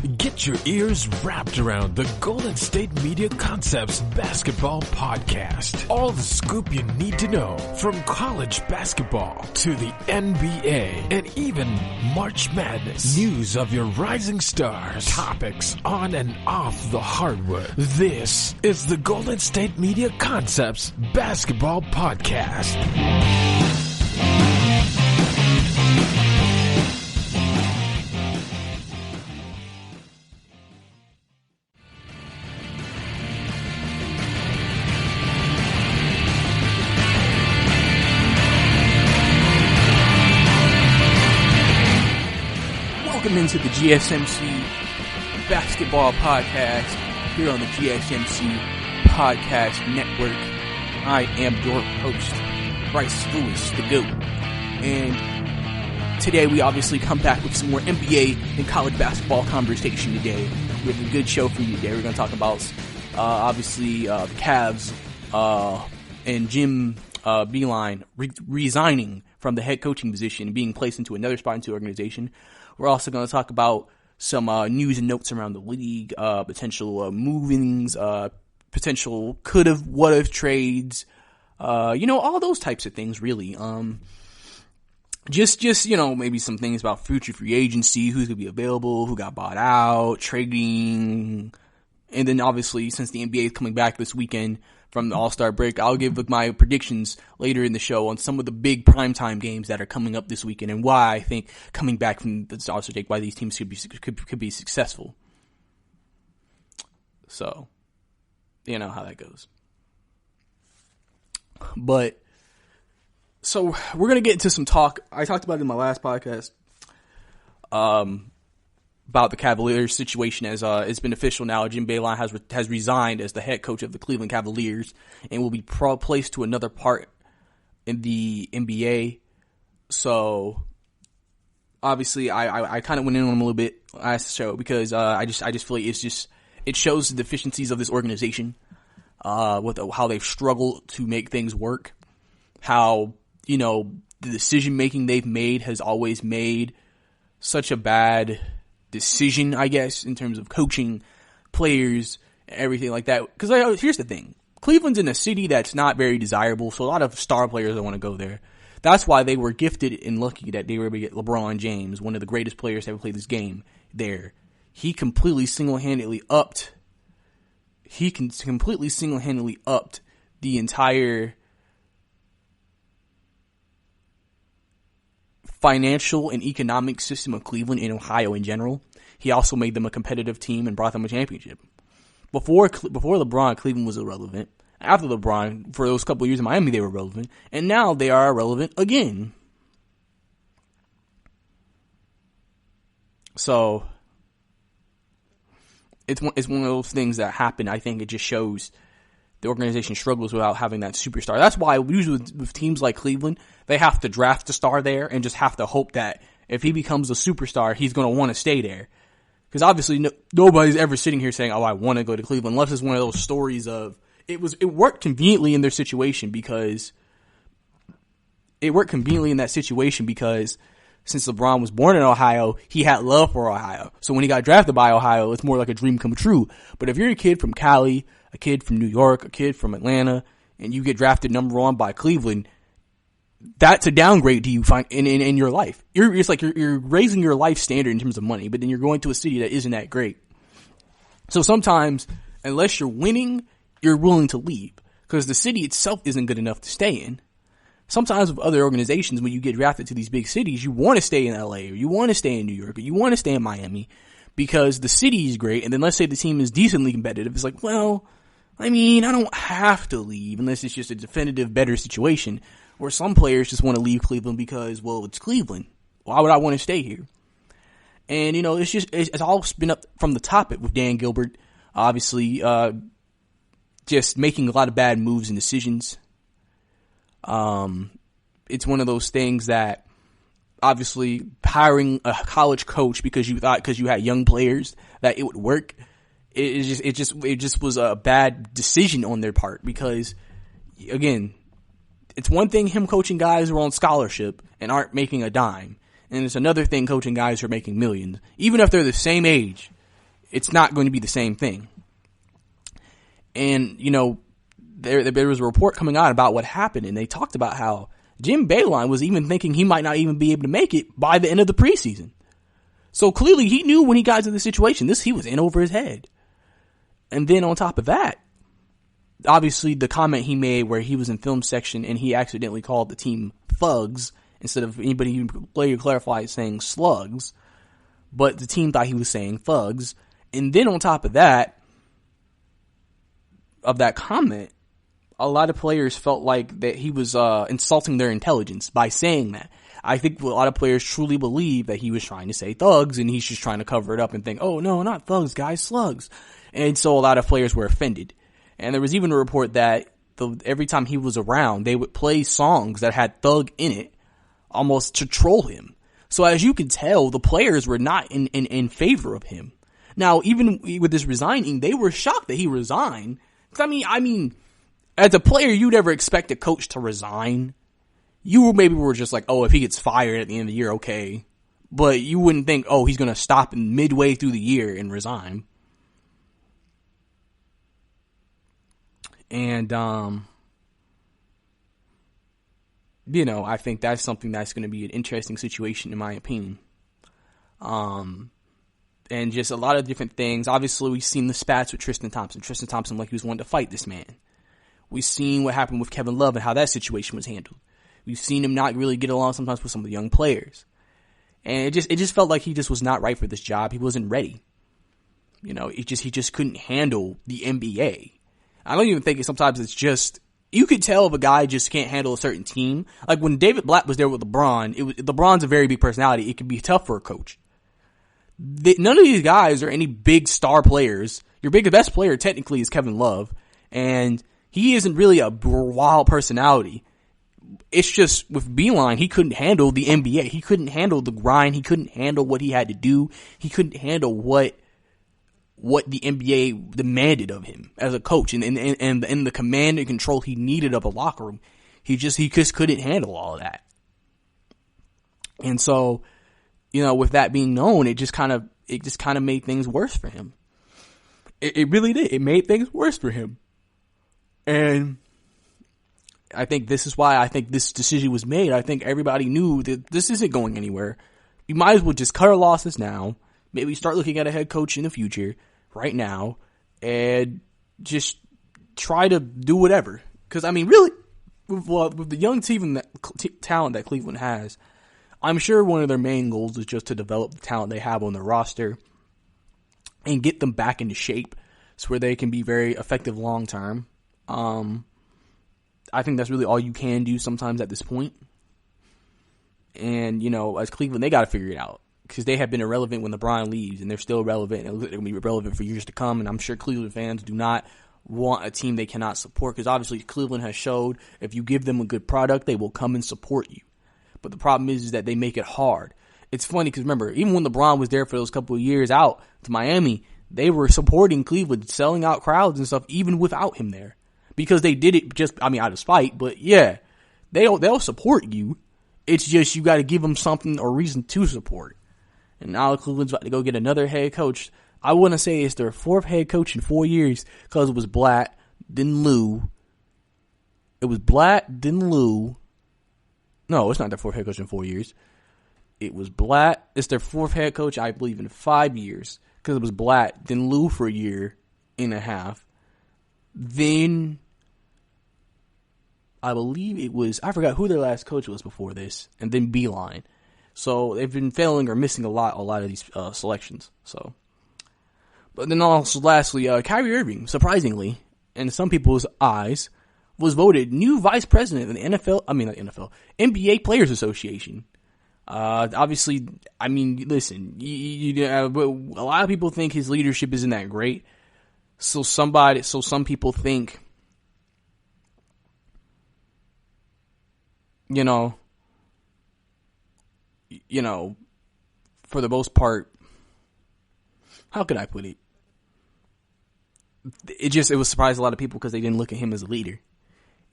Get your ears wrapped around the Golden State Media Concepts Basketball Podcast. All the scoop you need to know, from college basketball to the NBA and even March Madness. News of your rising stars, topics on and off the hardwood. This is the Golden State Media Concepts Basketball Podcast. Welcome into the GSMC Basketball Podcast here on the GSMC Podcast Network. I am your host, Brice Lewis, the GOAT. And today we obviously come back with some more NBA and college basketball conversation today. We have a good show for you today. We're going to talk about, obviously, the Cavs and Jim Bellen resigning from the head coaching position and being placed into another spot into the organization. We're also going to talk about some news and notes around the league, potential movings, potential could-have, would-have trades, all those types of things, really. Just maybe some things about future free agency, who's going to be available, who got bought out, trading. And then, obviously, since the NBA is coming back this weekend from the All-Star break, I'll give my predictions later in the show on some of the big primetime games that are coming up this weekend and why I think coming back from the All-Star break, why these teams could be successful. So, you know how that goes. But, so we're going to get into some talk. I talked about it in my last podcast, about the Cavaliers situation as it's been official now. Jim Bellen has resigned as the head coach of the Cleveland Cavaliers and will be placed to another part in the NBA. So obviously I kind of went in on him a little bit last show because I just feel like it shows the deficiencies of this organization, with how they've struggled to make things work, how the decision making they've made has always made such a bad decision, I guess, in terms of coaching, players, and everything like that. Because here's the thing. Cleveland's in a city that's not very desirable, so a lot of star players don't want to go there. That's why they were gifted and lucky that they were able to get LeBron James, one of the greatest players to ever play this game, there. He completely single-handedly upped the entire financial and economic system of Cleveland and Ohio in general. He also made them a competitive team and brought them a championship. Before LeBron, Cleveland was irrelevant. After LeBron, for those couple of years in Miami, they were relevant. And now they are irrelevant again. So, it's one of those things that happen. I think it just shows the organization struggles without having that superstar. That's why usually with teams like Cleveland, they have to draft a star there and just have to hope that if he becomes a superstar, he's going to want to stay there. Because obviously nobody's ever sitting here saying, oh, I want to go to Cleveland, unless it's one of those stories of it worked conveniently in their situation because since LeBron was born in Ohio, he had love for Ohio. So when he got drafted by Ohio, it's more like a dream come true. But if you're a kid from Cali, a kid from New York, a kid from Atlanta, and you get drafted number one by Cleveland, that's a downgrade to you in your life. It's like you're raising your life standard in terms of money, but then you're going to a city that isn't that great. So sometimes, unless you're winning, you're willing to leave because the city itself isn't good enough to stay in. Sometimes with other organizations, when you get drafted to these big cities, you want to stay in LA or you want to stay in New York or you want to stay in Miami because the city is great. And then let's say the team is decently competitive. It's like, well, I don't have to leave unless it's just a definitive better situation. Or some players just want to leave Cleveland because, well, it's Cleveland. Why would I want to stay here? And, it's all been up from the top with Dan Gilbert, obviously, just making a lot of bad moves and decisions. It's one of those things that, obviously, hiring a college coach because you had young players that it would work, it just was a bad decision on their part because, again, it's one thing him coaching guys who are on scholarship and aren't making a dime. And it's another thing coaching guys who are making millions. Even if they're the same age, It's not going to be the same thing. And, there was a report coming out about what happened, and they talked about how Jim Boeheim was even thinking he might not even be able to make it by the end of the preseason. So clearly he knew when he got into the situation, he was in over his head. And then on top of that, obviously the comment he made where he was in film section and he accidentally called the team thugs instead of anybody who later clarified saying slugs, but the team thought he was saying thugs. And then on top of that comment, a lot of players felt like that he was insulting their intelligence by saying that. I think a lot of players truly believe that he was trying to say thugs and he's just trying to cover it up and think, oh no, not thugs, guys, slugs. And so a lot of players were offended. And there was even a report that every time he was around, they would play songs that had thug in it almost to troll him. So as you can tell, the players were not in favor of him. Now, even with this resigning, they were shocked that he resigned. Cause I mean, as a player, you'd never expect a coach to resign. You maybe were just like, oh, if he gets fired at the end of the year, okay. But you wouldn't think, oh, he's going to stop midway through the year and resign. And, I think that's something that's going to be an interesting situation in my opinion. And just a lot of different things. Obviously, we've seen the spats with Tristan Thompson. Tristan Thompson, like he was wanting to fight this man. We've seen what happened with Kevin Love and how that situation was handled. We've seen him not really get along sometimes with some of the young players. And it just felt like he just was not right for this job. He wasn't ready. He just couldn't handle the NBA. I don't even think sometimes it's just, you could tell if a guy just can't handle a certain team. Like when David Blatt was there with LeBron, LeBron's a very big personality. It can be tough for a coach. None of these guys are any big star players. Your best player technically is Kevin Love, and he isn't really a wild personality. It's just with Beeline, he couldn't handle the NBA. He couldn't handle the grind. He couldn't handle what he had to do. He couldn't handle what the NBA demanded of him as a coach and the command and control he needed of a locker room. He just couldn't handle all of that. And so, with that being known, it just kind of made things worse for him. It really did. It made things worse for him. And I think this is why I think this decision was made. I think everybody knew that this isn't going anywhere. You might as well just cut our losses now. Maybe start looking at a head coach in the future right now and just try to do whatever. Because, really, with the young team and talent that Cleveland has, I'm sure one of their main goals is just to develop the talent they have on their roster and get them back into shape so where they can be very effective long term. I think that's really all you can do sometimes at this point. And, as Cleveland, they got to figure it out because they have been irrelevant when LeBron leaves, and they're still relevant, and they're going to be relevant for years to come. And I'm sure Cleveland fans do not want a team they cannot support because obviously Cleveland has showed if you give them a good product, they will come and support you. But the problem is that they make it hard. It's funny because remember, even when LeBron was there for those couple of years out to Miami, they were supporting Cleveland, selling out crowds and stuff, even without him there. Because they did it just, out of spite, but yeah, they'll support you. It's just you got to give them something or reason to support. And now Cleveland's about to go get another head coach. I want to say it's their fourth head coach in 4 years because it was Blatt, then Lou. It was Blatt, then Lou. No, it's not their fourth head coach in 4 years. It was Blatt. It's their fourth head coach, I believe, in 5 years because it was Blatt, then Lou for a year and a half. Then I believe it was, I forgot who their last coach was before this, and then Beeline. So they've been failing or missing a lot of these selections. So, but then also lastly, Kyrie Irving, surprisingly, in some people's eyes, was voted new vice president of the NBA Players Association. Obviously, listen, a lot of people think his leadership isn't that great. So some people think, for the most part, how could I put it? It was surprised a lot of people because they didn't look at him as a leader.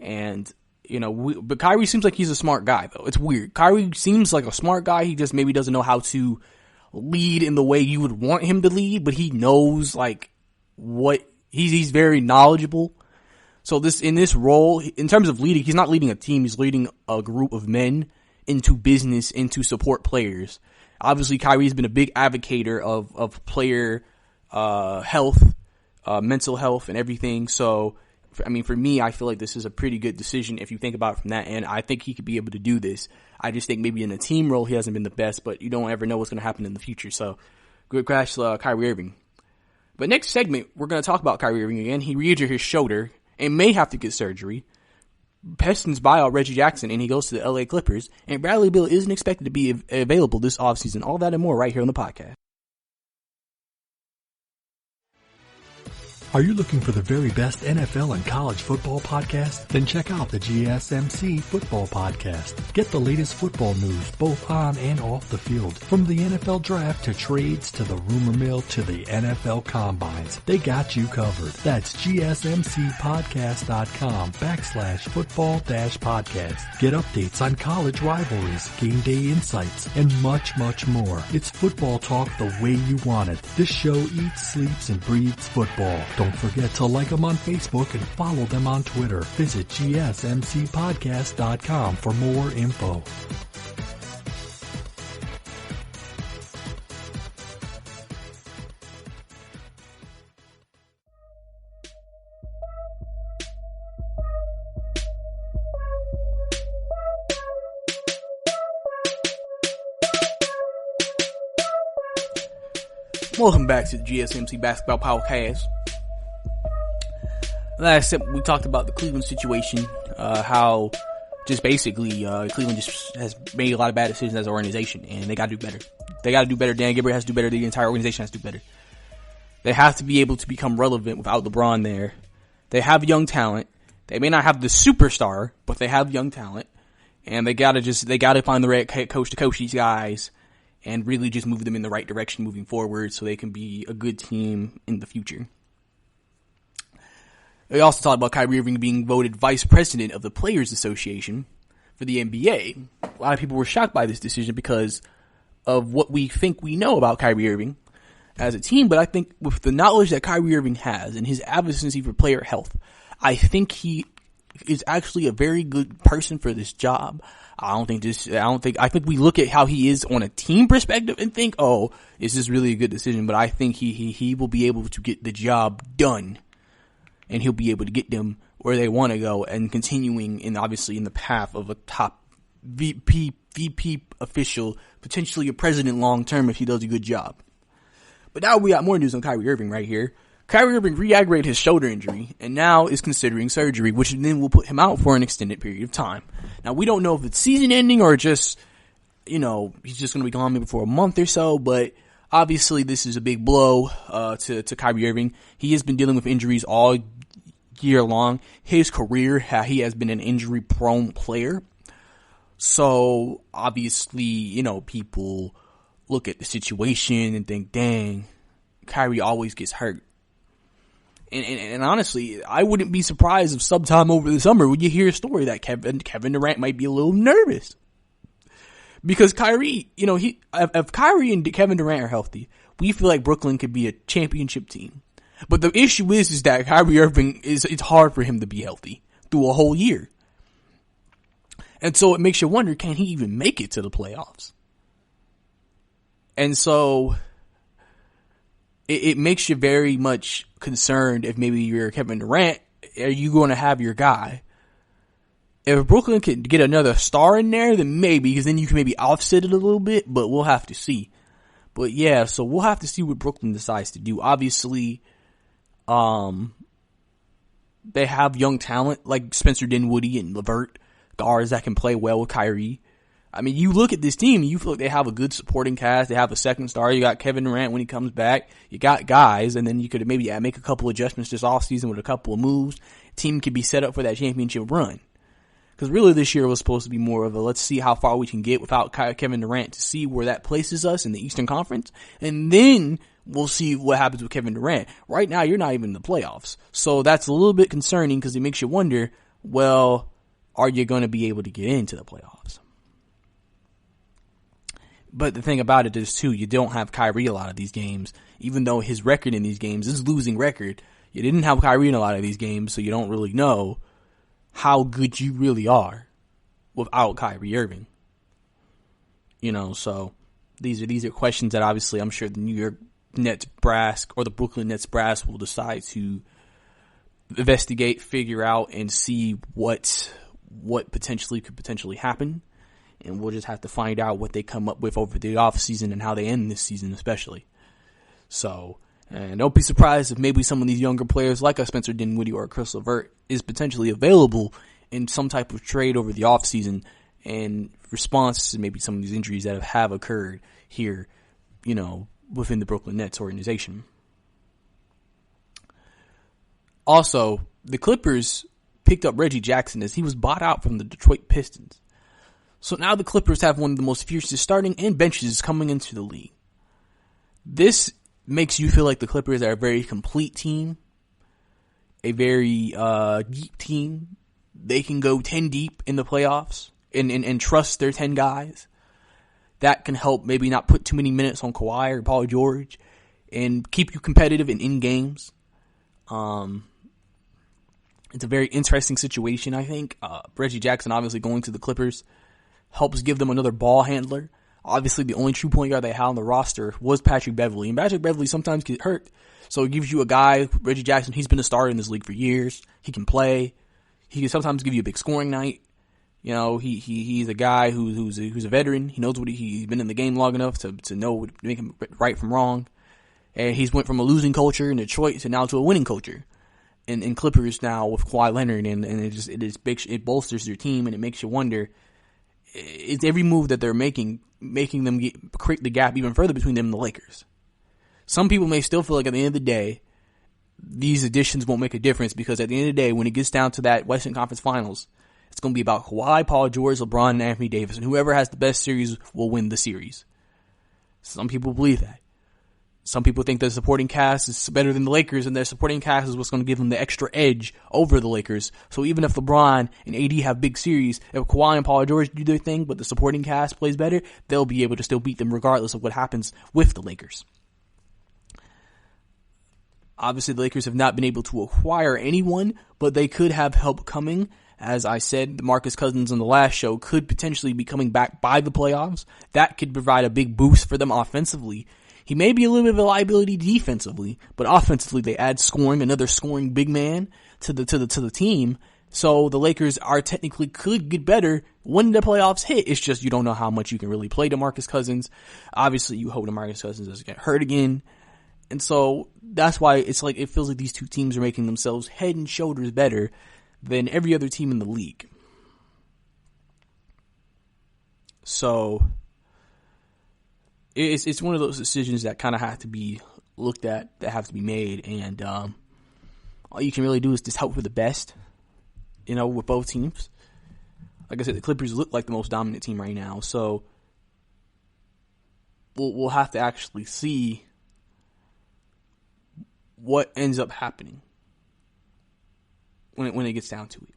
And, but Kyrie seems like he's a smart guy though. It's weird. Kyrie seems like a smart guy. He just maybe doesn't know how to lead in the way you would want him to lead, but he knows like what he's very knowledgeable. So in this role, in terms of leading, he's not leading a team, he's leading a group of men into business, into support players. Obviously, Kyrie's been a big advocator of player health, mental health, and everything. So, I mean, for me, I feel like this is a pretty good decision if you think about it from that end. I think he could be able to do this. I just think maybe in a team role, he hasn't been the best, but you don't ever know what's going to happen in the future. So, good crash, Kyrie Irving. But next segment, we're going to talk about Kyrie Irving again. He re-injured his shoulder and may have to get surgery. Pistons buyout Reggie Jackson, and he goes to the LA Clippers. And Bradley Beal isn't expected to be available this offseason. All that and more right here on the podcast. Are you looking for the very best NFL and college football podcast? Then check out the GSMC Football Podcast. Get the latest football news both on and off the field. From the NFL Draft to trades to the rumor mill to the NFL Combines. They got you covered. That's GSMCpodcast.com/football-podcast. Get updates on college rivalries, game day insights, and much, much more. It's football talk the way you want it. This show eats, sleeps, and breathes football. Don't forget to like them on Facebook and follow them on Twitter. Visit GSMCpodcast.com for more info. Welcome back to the GSMC Basketball Podcast. Last step, we talked about the Cleveland situation, how just basically Cleveland just has made a lot of bad decisions as an organization, and they got to do better. They got to do better. Dan Gilbert has to do better. The entire organization has to do better. They have to be able to become relevant without LeBron there. They have young talent. They may not have the superstar, but they have young talent, and they got to find the right coach to coach these guys and really just move them in the right direction moving forward so they can be a good team in the future. They also talked about Kyrie Irving being voted vice president of the Players Association for the NBA. A lot of people were shocked by this decision because of what we think we know about Kyrie Irving as a team, but I think with the knowledge that Kyrie Irving has and his advocacy for player health, I think he is actually a very good person for this job. I think we look at how he is on a team perspective and think, oh, this is really a good decision, but I think he will be able to get the job done. And he'll be able to get them where they want to go and continuing obviously in the path of a top VP official, potentially a president long term if he does a good job. But now we got more news on Kyrie Irving right here. Kyrie Irving re-aggravated his shoulder injury and now is considering surgery, which then will put him out for an extended period of time. Now we don't know if it's season ending or just, he's just going to be gone maybe for a month or so, but obviously this is a big blow to Kyrie Irving. He has been dealing with injuries all year long. His career, he has been an injury-prone player. So, obviously, people look at the situation and think, dang, Kyrie always gets hurt. And honestly, I wouldn't be surprised if sometime over the summer when you hear a story that Kevin Durant might be a little nervous. Because Kyrie, if Kyrie and Kevin Durant are healthy, we feel like Brooklyn could be a championship team. But the issue is that Kyrie Irving it's hard for him to be healthy through a whole year. And so it makes you wonder, can he even make it to the playoffs? And so it makes you very much concerned if maybe you're Kevin Durant, are you going to have your guy? If Brooklyn could get another star in there, then maybe, because then you can maybe offset it a little bit, but we'll have to see. But yeah, so we'll have to see what Brooklyn decides to do. Obviously, they have young talent like Spencer Dinwiddie and LeVert, guards that can play well with Kyrie. I mean, you look at this team, you feel like they have a good supporting cast. They have a second star. You got Kevin Durant when he comes back. You got guys, and then you could maybe make a couple adjustments this offseason with a couple of moves. Team could be set up for that championship run. Because really this year was supposed to be more of a let's see how far we can get without Kevin Durant to see where that places us in the Eastern Conference. And then we'll see what happens with Kevin Durant. Right now, you're not even in the playoffs. So that's a little bit concerning because it makes you wonder, well, are you going to be able to get into the playoffs? But the thing about it is, too, you don't have Kyrie a lot of these games. Even though his record in these games is losing record, you didn't have Kyrie in a lot of these games, so you don't really know how good you really are without Kyrie Irving. So these are questions that obviously I'm sure the New York Nets brass or the Brooklyn Nets brass will decide to investigate, figure out, and see what could potentially happen. And we'll just have to find out what they come up with over the offseason and how they end this season especially. So, and don't be surprised if maybe some of these younger players like a Spencer Dinwiddie or a Chris LeVert is potentially available in some type of trade over the offseason in response to maybe some of these injuries that have occurred here, within the Brooklyn Nets organization. Also, the Clippers picked up Reggie Jackson as he was bought out from the Detroit Pistons. So now the Clippers have one of the most fiercest starting and benches coming into the league. This makes you feel like the Clippers are a very complete team, a very deep team. They can go 10 deep in the playoffs and trust their 10 guys. That can help maybe not put too many minutes on Kawhi or Paul George and keep you competitive and in games. It's a very interesting situation, I think. Reggie Jackson obviously going to the Clippers helps give them another ball handler. Obviously, the only true point guard they had on the roster was Patrick Beverley. And Patrick Beverley sometimes gets hurt. So it gives you a guy, Reggie Jackson, he's been a starter in this league for years. He can play. He can sometimes give you a big scoring night. He's a guy who's a veteran. He knows he's been in the game long enough to know to make him right from wrong. And he's went from a losing culture in Detroit to now to a winning culture. And Clippers now with Kawhi Leonard, and it bolsters their team, and it makes you wonder, is every move that they're making them create the gap even further between them and the Lakers? Some people may still feel like at the end of the day, these additions won't make a difference, because at the end of the day, when it gets down to that Western Conference Finals, it's going to be about Kawhi, Paul George, LeBron, and Anthony Davis, and whoever has the best series will win the series. Some people believe that. Some people think their supporting cast is better than the Lakers, and their supporting cast is what's going to give them the extra edge over the Lakers. So even if LeBron and AD have big series, if Kawhi and Paul George do their thing, but the supporting cast plays better, they'll be able to still beat them regardless of what happens with the Lakers. Obviously, the Lakers have not been able to acquire anyone, but they could have help coming. As I said, DeMarcus Cousins on the last show could potentially be coming back by the playoffs. That could provide a big boost for them offensively. He may be a little bit of a liability defensively, but offensively they add another scoring big man to the team. So the Lakers could get better when the playoffs hit. It's just you don't know how much you can really play DeMarcus Cousins. Obviously, you hope DeMarcus Cousins doesn't get hurt again. And so that's why it feels like these two teams are making themselves head and shoulders better than every other team in the league. So it's one of those decisions that kind of have to be looked at, that have to be made, and all you can really do is just hope for the best, with both teams. Like I said, the Clippers look like the most dominant team right now, so we'll have to actually see what ends up happening when it gets down to it,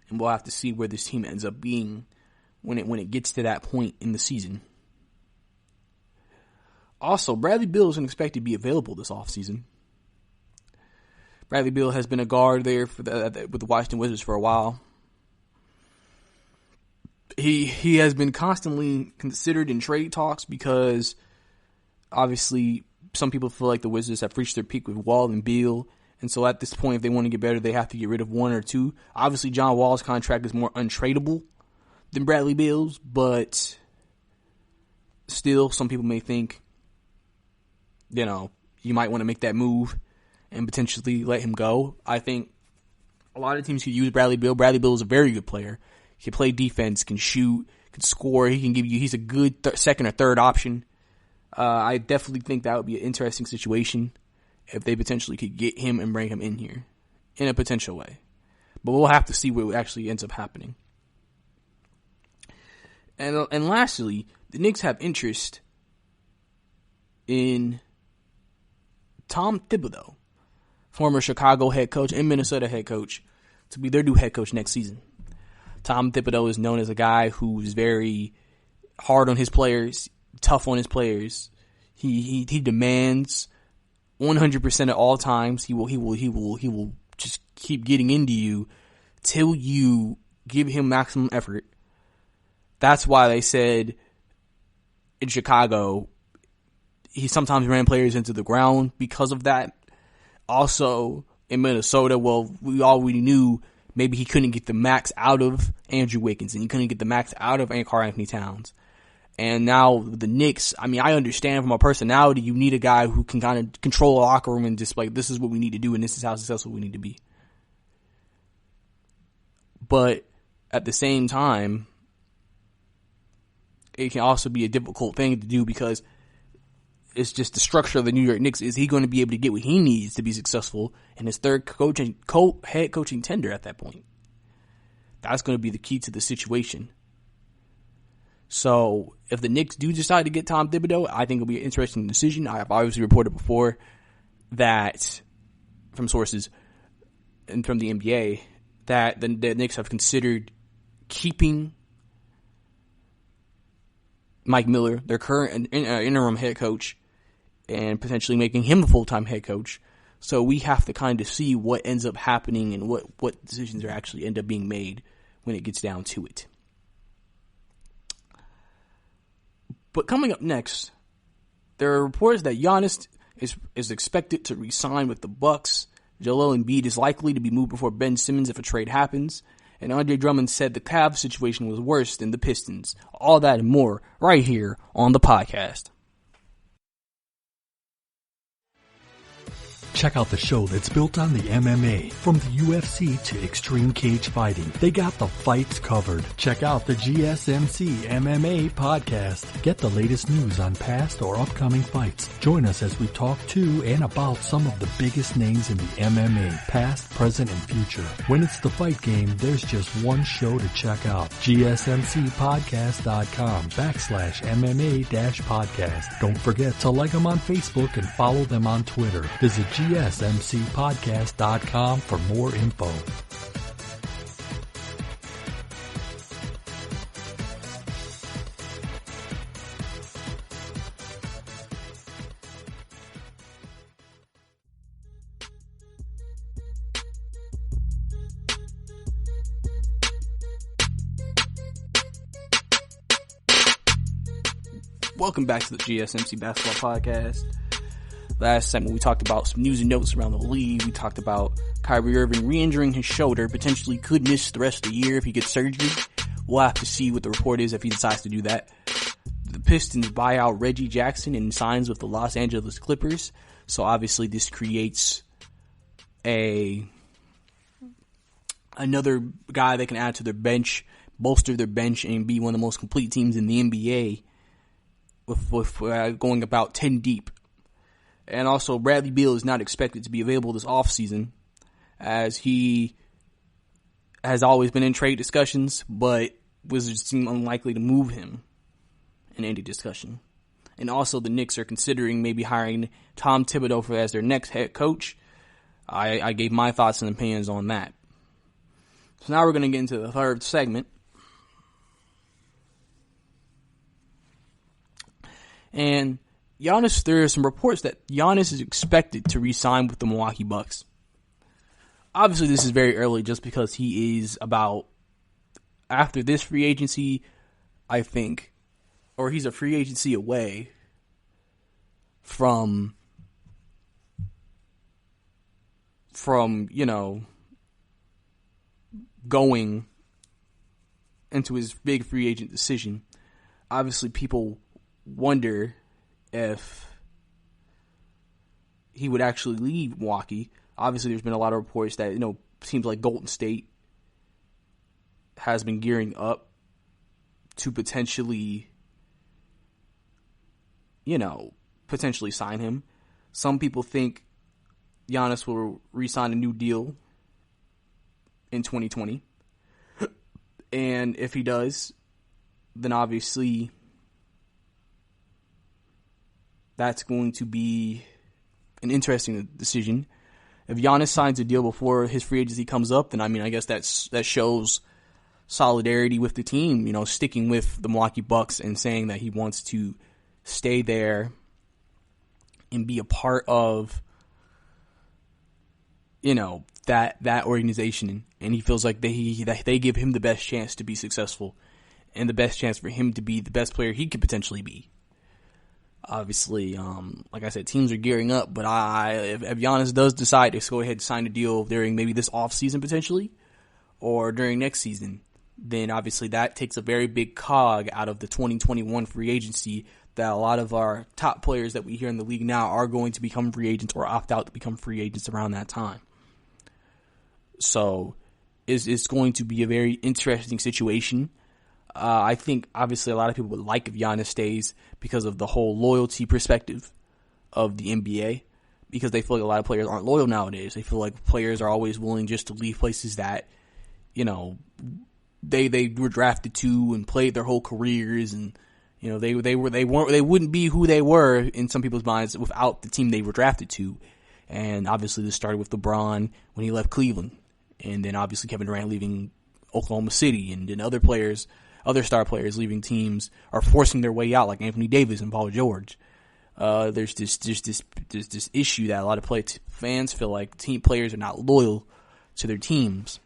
and we'll have to see where this team ends up being when it gets to that point in the season. Also, Bradley Beal isn't expected to be available this offseason. Bradley Beal has been a guard there with the Washington Wizards for a while. He has been constantly considered in trade talks because obviously some people feel like the Wizards have reached their peak with Wall and Beal. And so at this point, if they want to get better, they have to get rid of one or two. Obviously, John Wall's contract is more untradeable than Bradley Beal's, but still, some people may think, you might want to make that move and potentially let him go. I think a lot of teams could use Bradley Beal. Bradley Beal is a very good player. He can play defense, can shoot, can score. He's a good second or third option. I definitely think that would be an interesting situation if they potentially could get him and bring him in here in a potential way. But we'll have to see what actually ends up happening. And lastly, the Knicks have interest in Tom Thibodeau, former Chicago head coach and Minnesota head coach, to be their new head coach next season. Tom Thibodeau is known as a guy who's very hard on his players. tough on his players. He demands 100% at all times. He will just keep getting into you till you give him maximum effort. That's why they said in Chicago, he sometimes ran players into the ground because of that. Also, in Minnesota, well, we already knew maybe he couldn't get the max out of Andrew Wiggins and he couldn't get the max out of Karl Anthony Towns. And now the Knicks, I mean, I understand from a personality, you need a guy who can kind of control a locker room and just like, this is what we need to do and this is how successful we need to be. But at the same time, it can also be a difficult thing to do because it's just the structure of the New York Knicks. Is he going to be able to get what he needs to be successful in his third head coaching tender at that point? That's going to be the key to the situation. So if the Knicks do decide to get Tom Thibodeau, I think it'll be an interesting decision. I have obviously reported before that from sources and from the NBA that the Knicks have considered keeping Mike Miller, their current interim head coach, and potentially making him a full-time head coach. So we have to kind of see what ends up happening and what decisions are actually end up being made when it gets down to it. But coming up next, there are reports that Giannis is expected to re-sign with the Bucks. Joel Embiid is likely to be moved before Ben Simmons if a trade happens. And Andre Drummond said the Cavs situation was worse than the Pistons. All that and more right here on the podcast. Check out the show that's built on the MMA. From the UFC to extreme cage fighting, they got the fights covered. Check out the GSMC MMA podcast. Get the latest news on past or upcoming fights. Join us as we talk to and about some of the biggest names in the MMA, past, present, and future. When it's the fight game, there's just one show to check out. GSMCpodcast.com/MMA-podcast. Don't forget to like them on Facebook and follow them on Twitter. Visit GSMCpodcast.com for more info. Welcome back to the GSMC Basketball Podcast. Last segment, we talked about some news and notes around the league. We talked about Kyrie Irving re-injuring his shoulder, potentially could miss the rest of the year if he gets surgery. We'll have to see what the report is if he decides to do that. The Pistons buy out Reggie Jackson and signs with the Los Angeles Clippers. So obviously this creates another guy they can add to their bench, bolster their bench, and be one of the most complete teams in the NBA with going about 10 deep. And also, Bradley Beal is not expected to be available this offseason, as he has always been in trade discussions, but Wizards seem unlikely to move him in any discussion. And also, the Knicks are considering maybe hiring Tom Thibodeau as their next head coach. I gave my thoughts and opinions on that. So now we're going to get into the third segment. And Giannis, there are some reports that Giannis is expected to re-sign with the Milwaukee Bucks. Obviously, this is very early just because he is about, after this free agency, I think, or he's a free agency away from going into his big free agent decision. Obviously, people wonder if he would actually leave Milwaukee. Obviously, there's been a lot of reports that, seems like Golden State has been gearing up to potentially sign him. Some people think Giannis will re-sign a new deal in 2020. And if he does, then obviously that's going to be an interesting decision. If Giannis signs a deal before his free agency comes up, then I guess that shows solidarity with the team, sticking with the Milwaukee Bucks and saying that he wants to stay there and be a part of, that organization, and he feels like they give him the best chance to be successful and the best chance for him to be the best player he could potentially be. Obviously, like I said, teams are gearing up, but if Giannis does decide to go ahead and sign a deal during maybe this offseason potentially, or during next season, then obviously that takes a very big cog out of the 2021 free agency that a lot of our top players that we hear in the league now are going to become free agents or opt out to become free agents around that time. So it's going to be a very interesting situation. I think obviously a lot of people would like if Giannis stays because of the whole loyalty perspective of the NBA, because they feel like a lot of players aren't loyal nowadays. They feel like players are always willing just to leave places that, they were drafted to and played their whole careers, and they wouldn't be who they were in some people's minds without the team they were drafted to. And obviously this started with LeBron when he left Cleveland, and then obviously Kevin Durant leaving Oklahoma City, and then other star players leaving teams are forcing their way out, like Anthony Davis and Paul George. There's this issue that a lot of fans feel like team players are not loyal to their teams.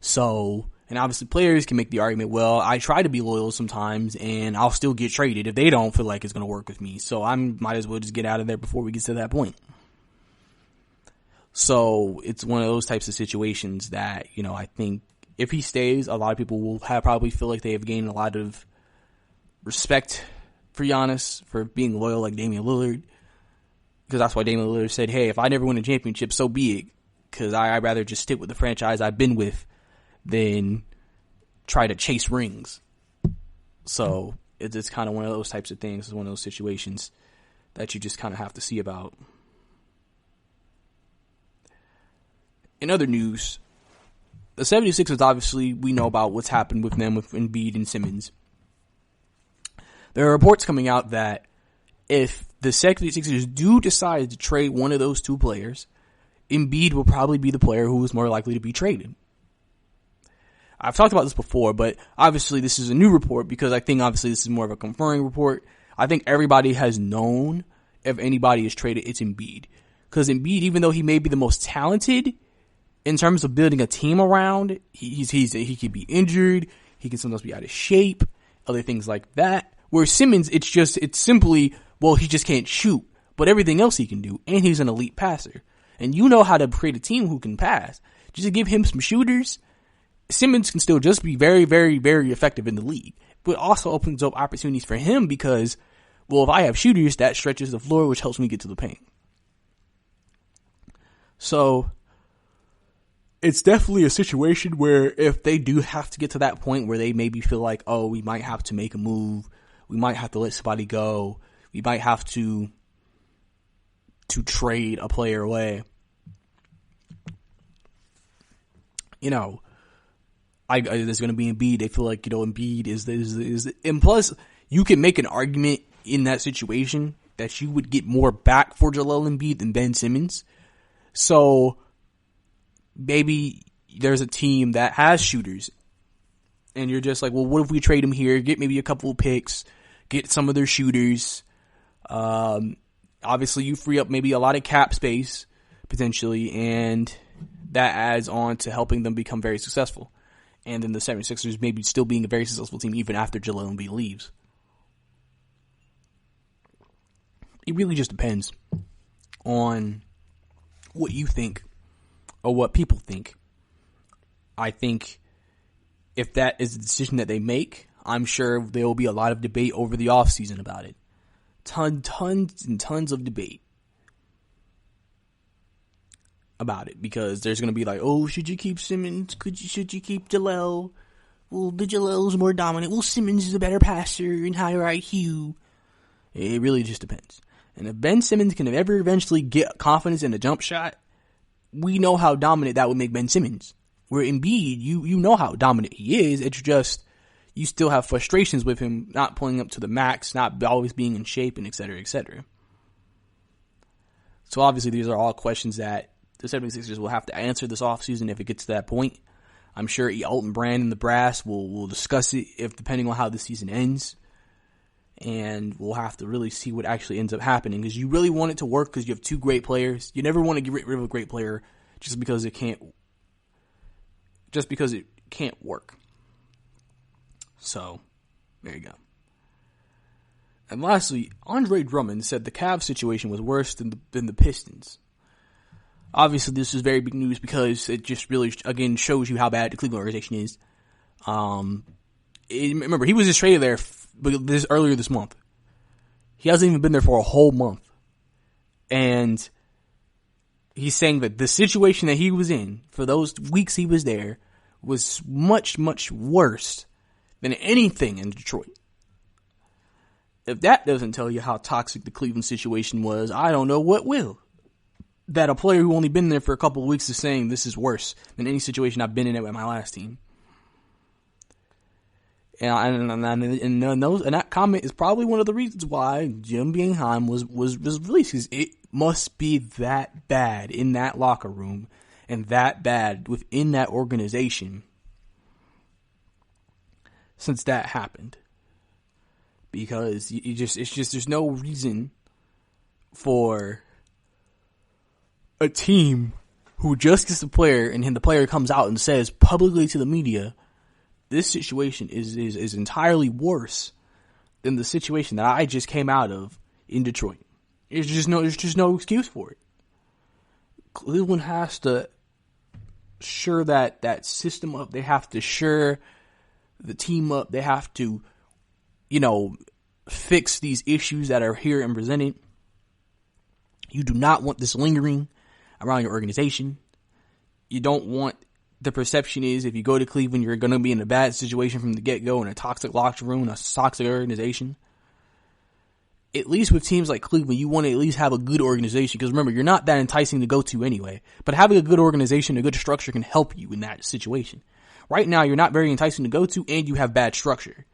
So, and obviously players can make the argument, well, I try to be loyal sometimes and I'll still get traded if they don't feel like it's going to work with me. So I might as well just get out of there before we get to that point. So it's one of those types of situations that, I think if he stays, a lot of people will probably feel like they have gained a lot of respect for Giannis for being loyal like Damian Lillard. Because that's why Damian Lillard said, hey, if I never win a championship, so be it. Because I'd rather just stick with the franchise I've been with than try to chase rings. So it's kind of one of those types of things. It's one of those situations that you just kind of have to see about. In other news, the 76ers, obviously, we know about what's happened with them with Embiid and Simmons. There are reports coming out that if the 76ers do decide to trade one of those two players, Embiid will probably be the player who is more likely to be traded. I've talked about this before, but obviously this is a new report because I think obviously this is more of a confirming report. I think everybody has known if anybody is traded, it's Embiid. Because Embiid, even though he may be the most talented in terms of building a team around, he could be injured, he can sometimes be out of shape, other things like that. Where Simmons, it's simply, well, he just can't shoot, but everything else he can do, and he's an elite passer. And you know how to create a team who can pass. Just to give him some shooters, Simmons can still just be very, very, very effective in the league. But also opens up opportunities for him because, well, if I have shooters, that stretches the floor, which helps me get to the paint. So it's definitely a situation where if they do have to get to that point where they maybe feel like, oh, we might have to make a move, we might have to let somebody go, we might have to trade a player away. There's going to be Embiid. They feel like, Embiid is, and plus you can make an argument in that situation that you would get more back for Joel Embiid than Ben Simmons. So maybe there's a team that has shooters and you're just like, well, what if we trade them here, get maybe a couple of picks, get some of their shooters. Obviously you free up maybe a lot of cap space potentially, and that adds on to helping them become very successful. And then the 76ers maybe still being a very successful team even after Joel Embiid leaves. It really just depends on what you think or what people think. I think if that is the decision that they make, I'm sure there will be a lot of debate over the offseason about it. Tons and tons of debate about it, because there's going to be like, oh, should you keep Simmons? Should you keep Joel? Well, the Joel's more dominant. Well, Simmons is a better passer and higher IQ. It really just depends. And if Ben Simmons can ever eventually get confidence in a jump shot, we know how dominant that would make Ben Simmons. Where Embiid, you know how dominant he is. It's just you still have frustrations with him not pulling up to the max, not always being in shape, and et cetera, et cetera. So obviously these are all questions that the 76ers will have to answer this offseason if it gets to that point. I'm sure Elton Brand and the brass will discuss it depending on how the season ends. And we'll have to really see what actually ends up happening, because you really want it to work because you have two great players. You never want to get rid of a great player just because it can't work. So, there you go. And lastly, Andre Drummond said the Cavs situation was worse than the Pistons. Obviously, this is very big news because it just really, again, shows you how bad the Cleveland organization is. Remember, he was just traded there earlier this month. He hasn't even been there for a whole month. And he's saying that the situation that he was in for those weeks he was there was much, much worse than anything in Detroit. If that doesn't tell you how toxic the Cleveland situation was, I don't know what will. That a player who only been there for a couple of weeks is saying this is worse than any situation I've been in at my last team. And that comment is probably one of the reasons why Jim Boeheim was released. Because it must be that bad in that locker room and that bad within that organization since that happened. Because there's no reason for a team who just gets a player and the player comes out and says publicly to the media, this situation is entirely worse than the situation that I just came out of in Detroit. There's just no excuse for it. Cleveland has to shore that system up. They have to shore the team up. They have to, fix these issues that are here and presented. You do not want this lingering around your organization. You don't want the perception is if you go to Cleveland, you're going to be in a bad situation from the get-go in a toxic locker room, a toxic organization. At least with teams like Cleveland, you want to at least have a good organization. Because remember, you're not that enticing to go to anyway. But having a good organization, a good structure can help you in that situation. Right now, you're not very enticing to go to and you have bad structure.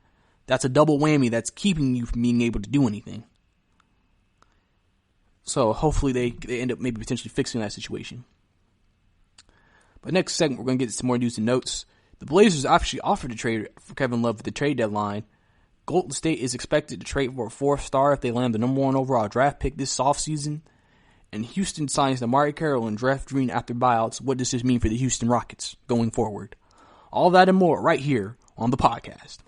That's a double whammy that's keeping you from being able to do anything. So hopefully they end up maybe potentially fixing that situation. But next segment, we're going to get some more news and notes. The Blazers actually offered to trade for Kevin Love at the trade deadline. Golden State is expected to trade for a 4th star if they land the number 1 overall draft pick this offseason. And Houston signs Amari Carroll and Jeff Green after buyouts. What does this mean for the Houston Rockets going forward? All that and more right here on the podcast.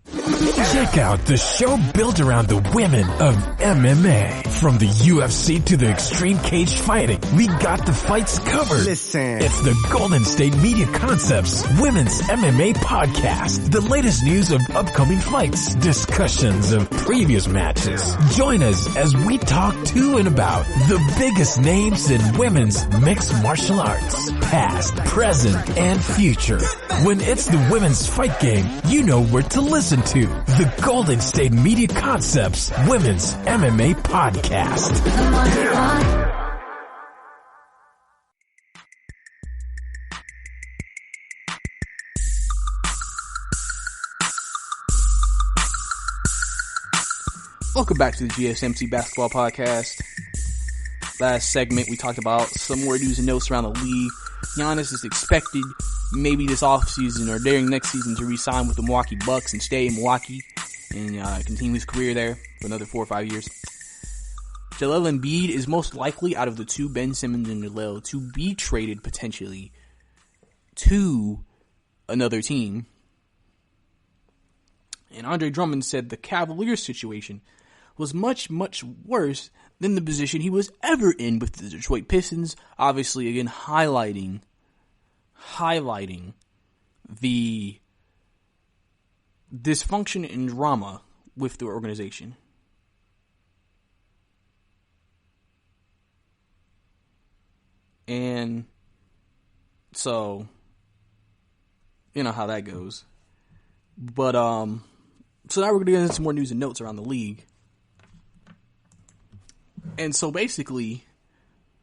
Check out the show built around the women of MMA. From the UFC to the extreme cage fighting, we got the fights covered. Listen. It's the Golden State Media Concepts Women's MMA Podcast. The latest news of upcoming fights, discussions of previous matches. Join us as we talk to and about the biggest names in women's mixed martial arts. Past, present, and future. When it's the women's fight game, you know where to listen to. The Golden State Media Concepts Women's MMA Podcast. Welcome back to the GSMC Basketball Podcast. Last segment, we talked about some more news and notes around the league. Giannis is expected maybe this offseason or during next season to re-sign with the Milwaukee Bucks and stay in Milwaukee and continue his career there for another 4 or 5 years. Joel Embiid is most likely out of the two, Ben Simmons and Joel, to be traded potentially to another team. And Andre Drummond said the Cavaliers situation was much, much worse than the position he was ever in with the Detroit Pistons. Obviously, again, highlighting the dysfunction and drama with the organization. And so, you know how that goes. But, so now we're going to get into some more news and notes around the league. And so basically,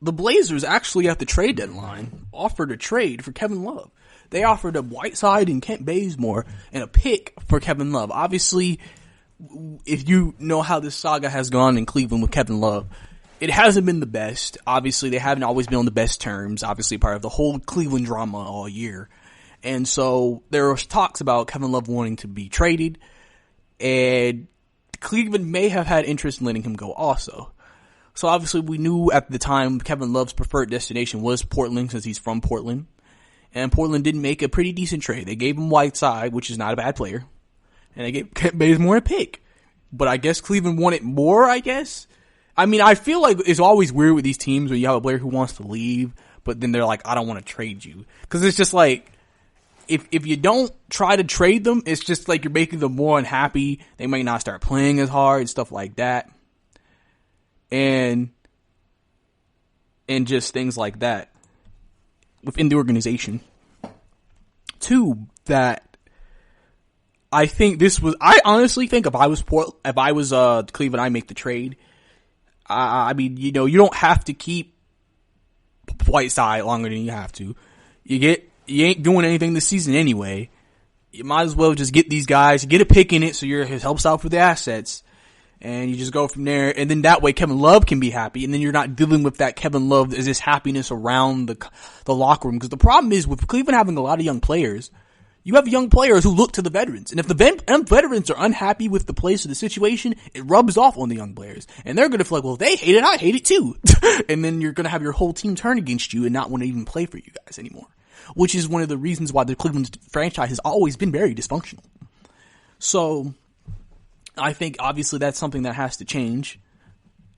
the Blazers actually at the trade deadline offered a trade for Kevin Love. They offered a Whiteside and Kent Bazemore and a pick for Kevin Love. Obviously, if you know how this saga has gone in Cleveland with Kevin Love, it hasn't been the best. Obviously, they haven't always been on the best terms. Obviously, part of the whole Cleveland drama all year. And so there was talks about Kevin Love wanting to be traded. And Cleveland may have had interest in letting him go also. So obviously we knew at the time Kevin Love's preferred destination was Portland since he's from Portland. And Portland didn't make a pretty decent trade. They gave him Whiteside, which is not a bad player. And they gave Bazemore a pick. But I guess Cleveland wanted more, I guess. I mean, I feel like it's always weird with these teams when you have a player who wants to leave, but then they're like, I don't want to trade you. Because it's just like, if you don't try to trade them, it's just like you're making them more unhappy. They might not start playing as hard and stuff like that. And just things like that within the organization. Two, that I think I honestly think if I was Cleveland, I make the trade. I mean, you don't have to keep Whiteside longer than you have to. You ain't doing anything this season anyway. You might as well just get these guys, get a pick in it so it helps out for the assets. And you just go from there, and then that way Kevin Love can be happy, and then you're not dealing with that Kevin Love is this happiness around the locker room. Because the problem is with Cleveland having a lot of young players, you have young players who look to the veterans, and if the veterans are unhappy with the place or the situation, it rubs off on the young players, and they're gonna feel like, well, if they hate it, I hate it too, and then you're gonna have your whole team turn against you and not want to even play for you guys anymore. Which is one of the reasons why the Cleveland franchise has always been very dysfunctional. So I think obviously that's something that has to change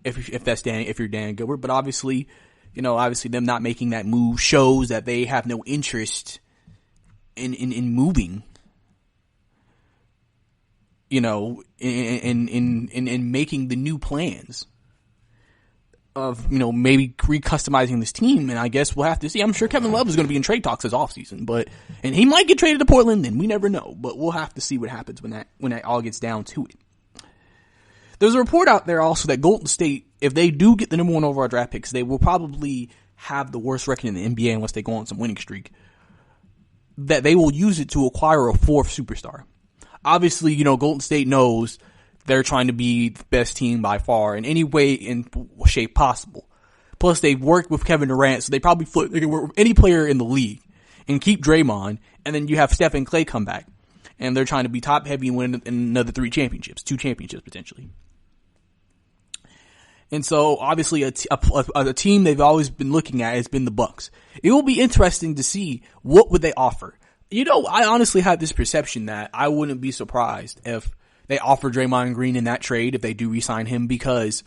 if you're Dan Gilbert, but obviously them not making that move shows that they have no interest in moving, in making the new plans of, maybe recustomizing this team. And I guess we'll have to see. I'm sure Kevin Love is going to be in trade talks this offseason, and he might get traded to Portland, and we never know, but we'll have to see what happens when that all gets down to it. There's a report out there also that Golden State, if they do get the number 1 overall draft picks, they will probably have the worst record in the NBA unless they go on some winning streak, that they will use it to acquire a 4th superstar. Obviously, Golden State knows they're trying to be the best team by far in any way and shape possible. Plus, they've worked with Kevin Durant, so they can work with any player in the league and keep Draymond, and then you have Steph and Klay come back. And they're trying to be top heavy and win another 2 championships potentially. And so, obviously, a team they've always been looking at has been the Bucks. It will be interesting to see what would they offer. I honestly have this perception that I wouldn't be surprised if they offer Draymond Green in that trade if they do re-sign him, because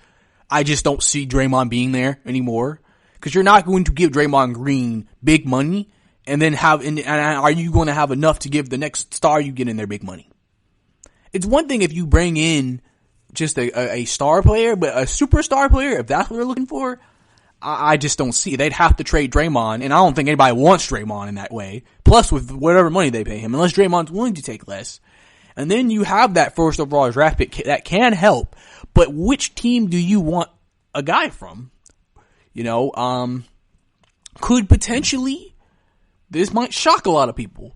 I just don't see Draymond being there anymore. Because you're not going to give Draymond Green big money and then are you going to have enough to give the next star you get in there big money? It's one thing if you bring in just a star player, but a superstar player, if that's what they're looking for, I just don't see it. They'd have to trade Draymond, and I don't think anybody wants Draymond in that way. Plus, with whatever money they pay him, unless Draymond's willing to take less. And then you have that 1st overall draft pick that can help, but which team do you want a guy from? Could potentially, this might shock a lot of people,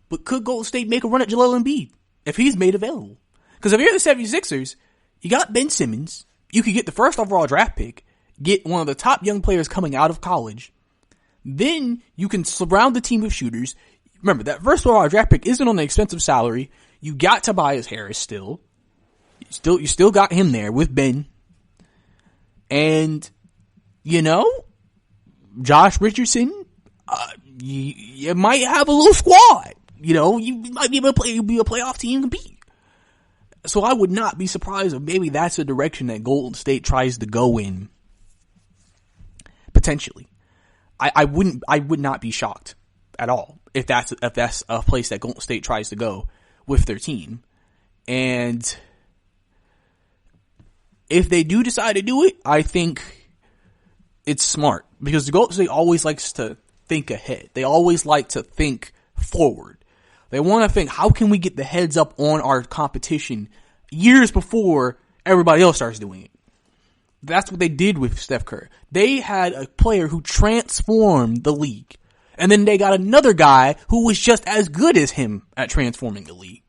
but could Golden State make a run at Joel Embiid if he's made available? Because if you're the 76ers, you got Ben Simmons. You could get the 1st overall draft pick, get one of the top young players coming out of college. Then you can surround the team with shooters. Remember, that 1st overall draft pick isn't on an expensive salary. You got Tobias Harris still. You still got him there with Ben. And, Josh Richardson, you might have a little squad. You might be able to be a playoff team and compete. So I would not be surprised if maybe that's a direction that Golden State tries to go in. Potentially. I would not be shocked at all if that's a place that Golden State tries to go with their team. And if they do decide to do it, I think it's smart, because the Golden State always likes to think ahead. They always like to think forward. They want to think, how can we get the heads up on our competition years before everybody else starts doing it? That's what they did with Steph Curry. They had a player who transformed the league. And then they got another guy who was just as good as him at transforming the league.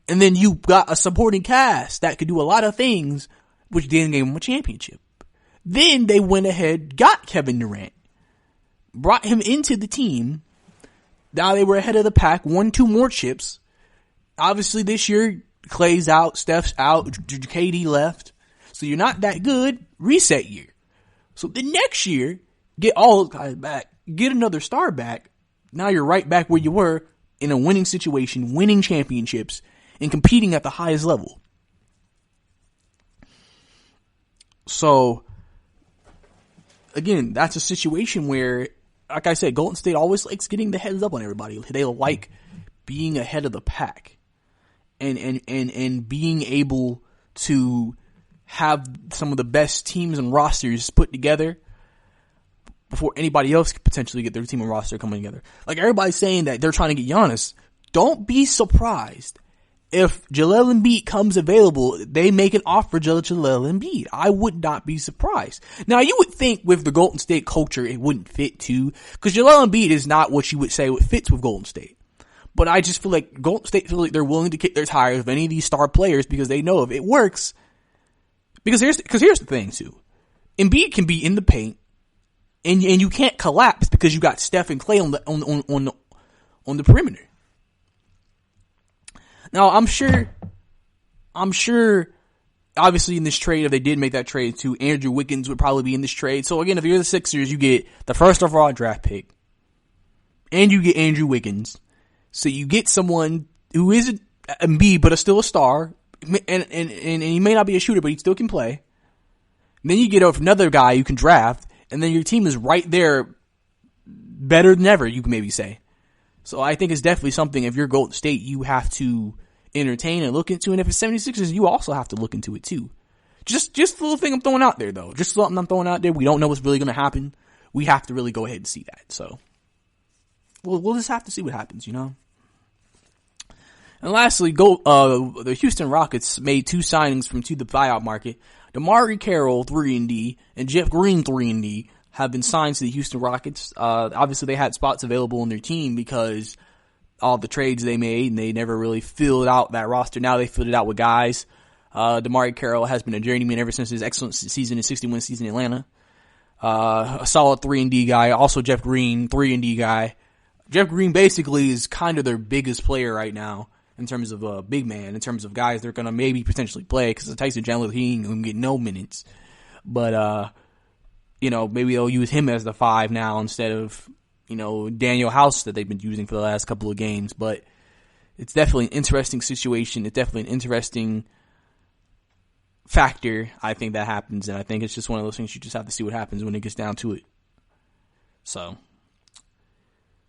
And then you got a supporting cast that could do a lot of things, which then gave them a championship. Then they went ahead, got Kevin Durant, brought him into the team. Now they were ahead of the pack, won 2 more chips. Obviously this year, Clay's out, Steph's out, KD left. So you're not that good. Reset year. So the next year, get all those guys back, get another star back. Now you're right back where you were in a winning situation, winning championships, and competing at the highest level. So, again, that's a situation where, like I said, Golden State always likes getting the heads up on everybody. They like being ahead of the pack and being able to have some of the best teams and rosters put together before anybody else could potentially get their team and roster coming together. Like, everybody's saying that they're trying to get Giannis. Don't be surprised if Joel Embiid comes available, they make an offer to Joel Embiid. I would not be surprised. Now, you would think with the Golden State culture, it wouldn't fit too, because Joel Embiid is not what you would say what fits with Golden State. But I just feel like Golden State feel like they're willing to kick their tires with any of these star players because they know if it works. Because here's the thing too. Embiid can be in the paint and you can't collapse because you got Steph and Clay on the perimeter. Now, I'm sure, obviously in this trade, if they did make that trade too, Andrew Wiggins would probably be in this trade. So again, if you're the Sixers, you get the first overall draft pick and you get Andrew Wiggins. So you get someone who isn't Embiid, but is still a star, and he may not be a shooter, but he still can play. And then you get another guy you can draft, and then your team is right there, better than ever, you can maybe say. So I think it's definitely something, if you're Golden State, you have to entertain and look into, and if it's 76ers, you also have to look into it too. Just a little thing I'm throwing out there though. Just something I'm throwing out there. We don't know what's really going to happen. We have to really go ahead and see that. So we'll just have to see what happens, you know. And lastly, the Houston Rockets made 2 signings from the buyout market. DeMarre Carroll, 3-and-D, and Jeff Green, 3-and-D, have been signed to the Houston Rockets. Obviously they had spots available on their team because all the trades they made, and they never really filled out that roster. Now they filled it out with guys. DeMarre Carroll has been a journeyman ever since his excellent season in 61 season in Atlanta. A solid 3-and-D guy. Also Jeff Green, 3-and-D guy. Jeff Green basically is kind of their biggest player right now in terms of a big man, in terms of guys they're going to maybe potentially play, because Tyson Chandler, he ain't going to get no minutes. But, maybe they'll use him as the 5 now instead of, Daniel House that they've been using for the last couple of games. But it's definitely an interesting situation. It's definitely an interesting factor, I think, that happens. And I think it's just one of those things you just have to see what happens when it gets down to it. So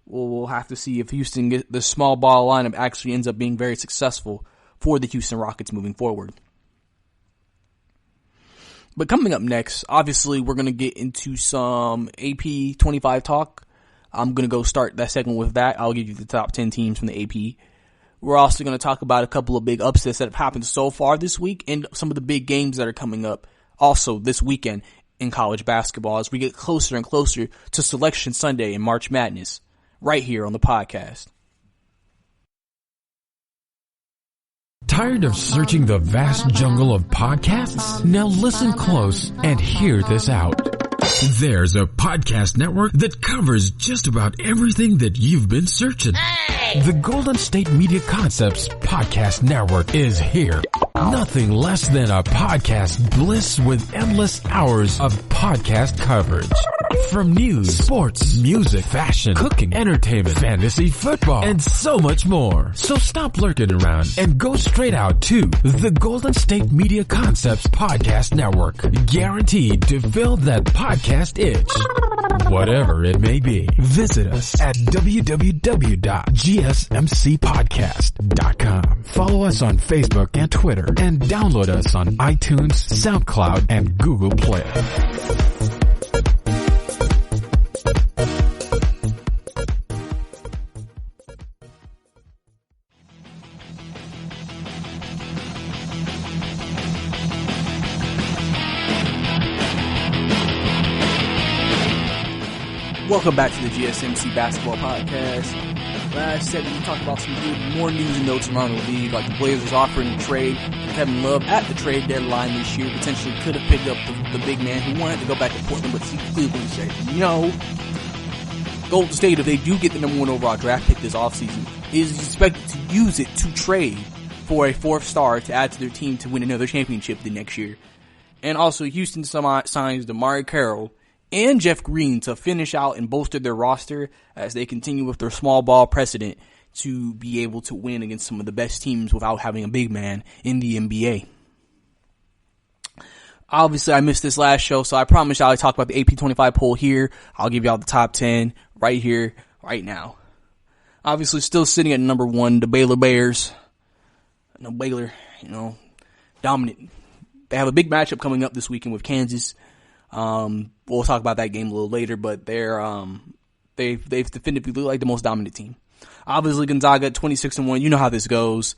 we'll have to see if Houston, the small ball lineup actually ends up being very successful for the Houston Rockets moving forward. But coming up next, obviously, we're going to get into some AP 25 talk. I'm going to go start that segment with that. I'll give you the top 10 teams from the AP. We're also going to talk about a couple of big upsets that have happened so far this week and some of the big games that are coming up also this weekend in college basketball as we get closer and closer to Selection Sunday and March Madness right here on the podcast. Tired of searching the vast jungle of podcasts? Now listen close and hear this out. There's a podcast network that covers just about everything that you've been searching. Hey! The Golden State Media Concepts Podcast Network is here. Nothing less than a podcast bliss with endless hours of podcast coverage. From news, sports, music, fashion, cooking, entertainment, fantasy, football, and so much more. So stop lurking around and go straight out to the Golden State Media Concepts Podcast Network. Guaranteed to fill that podcast itch. Whatever it may be. Visit us at www.gsmcpodcast.com. Follow us on Facebook and Twitter, and download us on iTunes, SoundCloud, and Google Play. Welcome back to the GSMC Basketball Podcast. Last segment, we talked about some more news and notes around the league, like the Blazers offering a trade for Kevin Love at the trade deadline this year. Potentially could have picked up the big man who wanted to go back to Portland, but Cleveland said no. Golden State, if they do get the number 1 overall draft pick this offseason, is expected to use it to trade for a fourth star to add to their team to win another championship the next year. And also, Houston signs DeMarre Carroll and Jeff Green to finish out and bolster their roster as they continue with their small ball precedent to be able to win against some of the best teams without having a big man in the NBA. Obviously, I missed this last show, so I promise y'all I talk about the AP 25 poll here. I'll give y'all the top 10 right here, right now. Obviously, still sitting at number 1, the Baylor Bears. No, Baylor, dominant. They have a big matchup coming up this weekend with Kansas. We'll talk about that game a little later, but they've definitively looked like the most dominant team. Obviously, Gonzaga at 26-1. You know how this goes.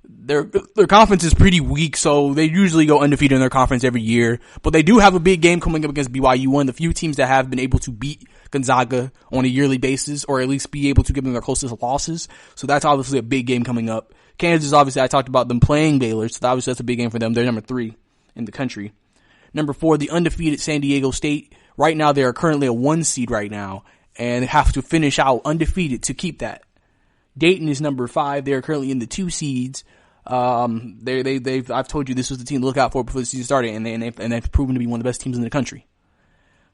Their conference is pretty weak, so they usually go undefeated in their conference every year. But they do have a big game coming up against BYU, one of the few teams that have been able to beat Gonzaga on a yearly basis, or at least be able to give them their closest losses. So that's obviously a big game coming up. Kansas, obviously, I talked about them playing Baylor, so obviously that's a big game for them. They're number 3 in the country. Number 4, the undefeated San Diego State. Right now, they are currently a 1 seed right now, and have to finish out undefeated to keep that. Dayton is number 5. They are currently in the 2 seeds. I've told you this was the team to look out for before the season started, and they've proven to be one of the best teams in the country.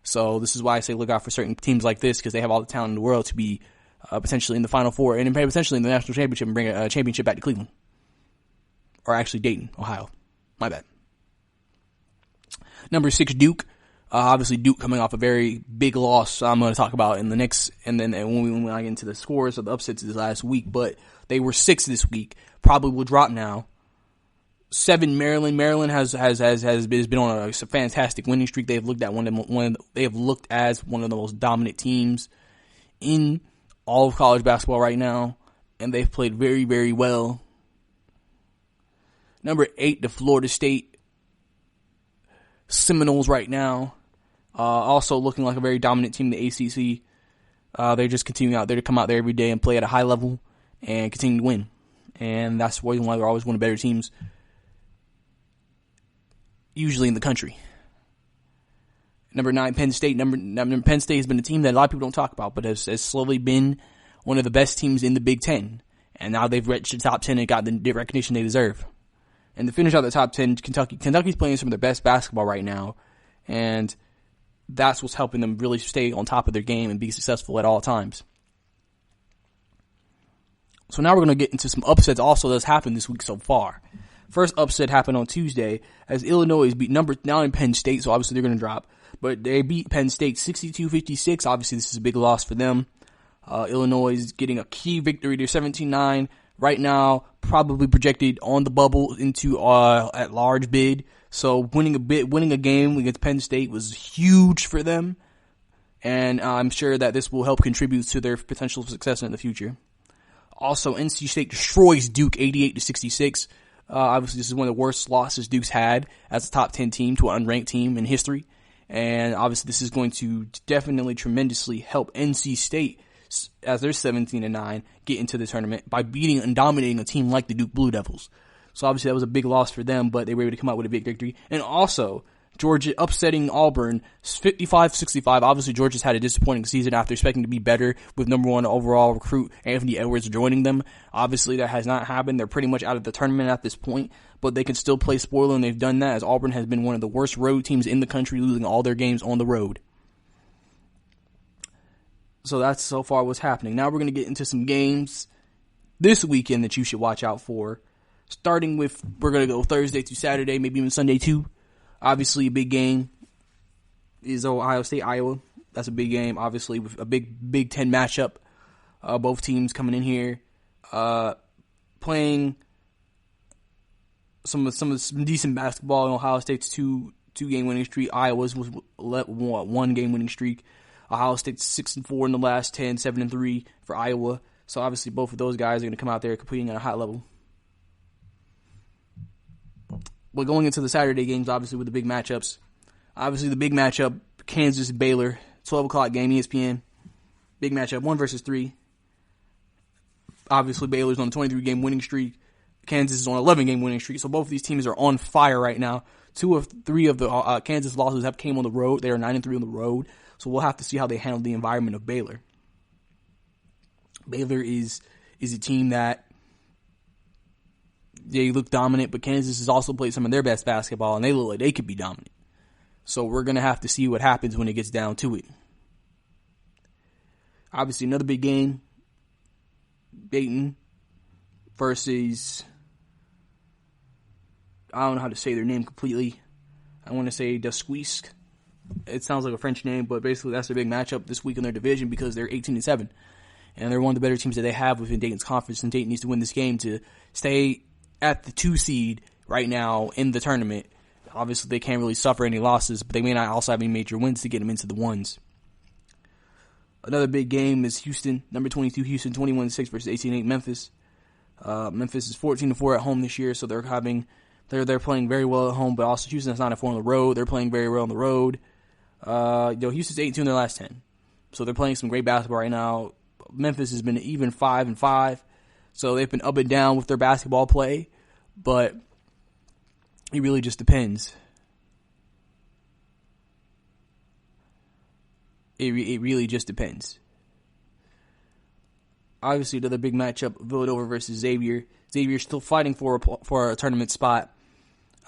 So this is why I say look out for certain teams like this, because they have all the talent in the world to be potentially in the Final Four and potentially in the national championship and bring a championship back to Cleveland. Or actually Dayton, Ohio. My bad. Number 6, Duke. Obviously Duke coming off a very big loss I'm going to talk about in the next, and then when I get into the scores of the upsets this last week, but they were 6 this week. Probably will drop now. 7, Maryland. Maryland has been on a fantastic winning streak. They've looked as one of the most dominant teams in all of college basketball right now, and they've played very, very well. Number 8, the Florida State Seminoles right now, also looking like a very dominant team in the ACC. They're just continuing out there to come out there every day and play at a high level and continue to win. And that's why they're always one of the better teams, usually in the country. Number 9, Penn State. Penn State has been a team that a lot of people don't talk about, but has slowly been one of the best teams in the Big Ten. And now they've reached the top 10 and got the recognition they deserve. And to finish out the top 10, Kentucky's playing some of their best basketball right now. And that's what's helping them really stay on top of their game and be successful at all times. So now we're going to get into some upsets also that's happened this week so far. First upset happened on Tuesday as Illinois beat number 9 Penn State, so obviously they're going to drop. But they beat Penn State 62-56. Obviously this is a big loss for them. Illinois is getting a key victory. They're 17-9 right now, probably projected on the bubble into at large bid. So winning a game against Penn State was huge for them, and I'm sure that this will help contribute to their potential success in the future. Also, NC State destroys Duke 88-66. Obviously, this is one of the worst losses Duke's had as a top 10 team to an unranked team in history. And obviously, this is going to definitely tremendously help NC State, as they're 17-9, get into the tournament by beating and dominating a team like the Duke Blue Devils. So obviously, that was a big loss for them, but they were able to come out with a big victory. And also, Georgia upsetting Auburn 55-65. Obviously, Georgia's had a disappointing season after expecting to be better with number 1 overall recruit Anthony Edwards joining them. Obviously, that has not happened. They're pretty much out of the tournament at this point, but they can still play spoiler, and they've done that as Auburn has been one of the worst road teams in the country, losing all their games on the road. So that's so far what's happening. Now we're going to get into some games this weekend that you should watch out for. Starting with, we're going to go Thursday through Saturday, maybe even Sunday too. Obviously, a big game is Ohio State, Iowa. That's a big game, obviously, with a big Big Ten matchup. Both teams coming in here, playing some decent basketball in Ohio State's two-game winning streak. Iowa's was 1-game winning streak. Ohio State's 6-4 in the last 10, 7-3 for Iowa. So obviously, both of those guys are going to come out there competing at a high level. But going into the Saturday games, obviously, with the big matchups. Obviously, the big matchup, Kansas and Baylor, 12 o'clock game, ESPN. Big matchup, 1 versus 3. Obviously, Baylor's on a 23-game winning streak. Kansas is on an 11-game winning streak. So both of these teams are on fire right now. 2 of 3 of the Kansas losses have came on the road. They are 9-3 on the road. So we'll have to see how they handle the environment of Baylor. Baylor is a team that they look dominant, but Kansas has also played some of their best basketball, and they look like they could be dominant. So we're going to have to see what happens when it gets down to it. Obviously, another big game, Dayton versus, I don't know how to say their name completely. I want to say Dasquisque. It sounds like a French name, but basically that's their big matchup this week in their division because they're 18-7. And they're one of the better teams that they have within Dayton's conference, and Dayton needs to win this game to stay at the 2 seed right now in the tournament. Obviously, they can't really suffer any losses, but they may not also have any major wins to get them into the ones. Another big game is Houston, number 22 Houston, 21-6 versus 18-8 Memphis. Memphis is 14-4 at home this year, so they're playing very well at home, but also Houston's 9-4 on the road. They're playing very well on the road. Houston's 8-2 in their last 10, so they're playing some great basketball right now. Memphis has been even 5-5, so they've been up and down with their basketball play, but it really just depends. It really just depends. Obviously, another big matchup, Villanova versus Xavier. Xavier's still fighting for a tournament spot,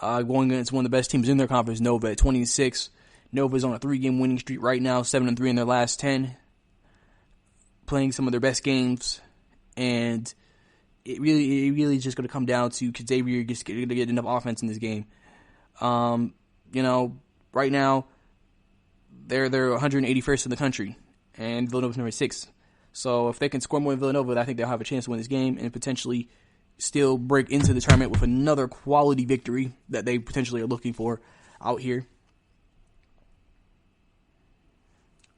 going against one of the best teams in their conference, Nova, at 20-6. Nova's on a 3-game winning streak right now, 7-3 in their last 10. Playing some of their best games, and it really is just going to come down to could Xavier just going to get enough offense in this game. Right now they're 181st in the country, and Villanova's number 6. So if they can score more than Villanova, I think they'll have a chance to win this game and potentially still break into the tournament with another quality victory that they potentially are looking for out here.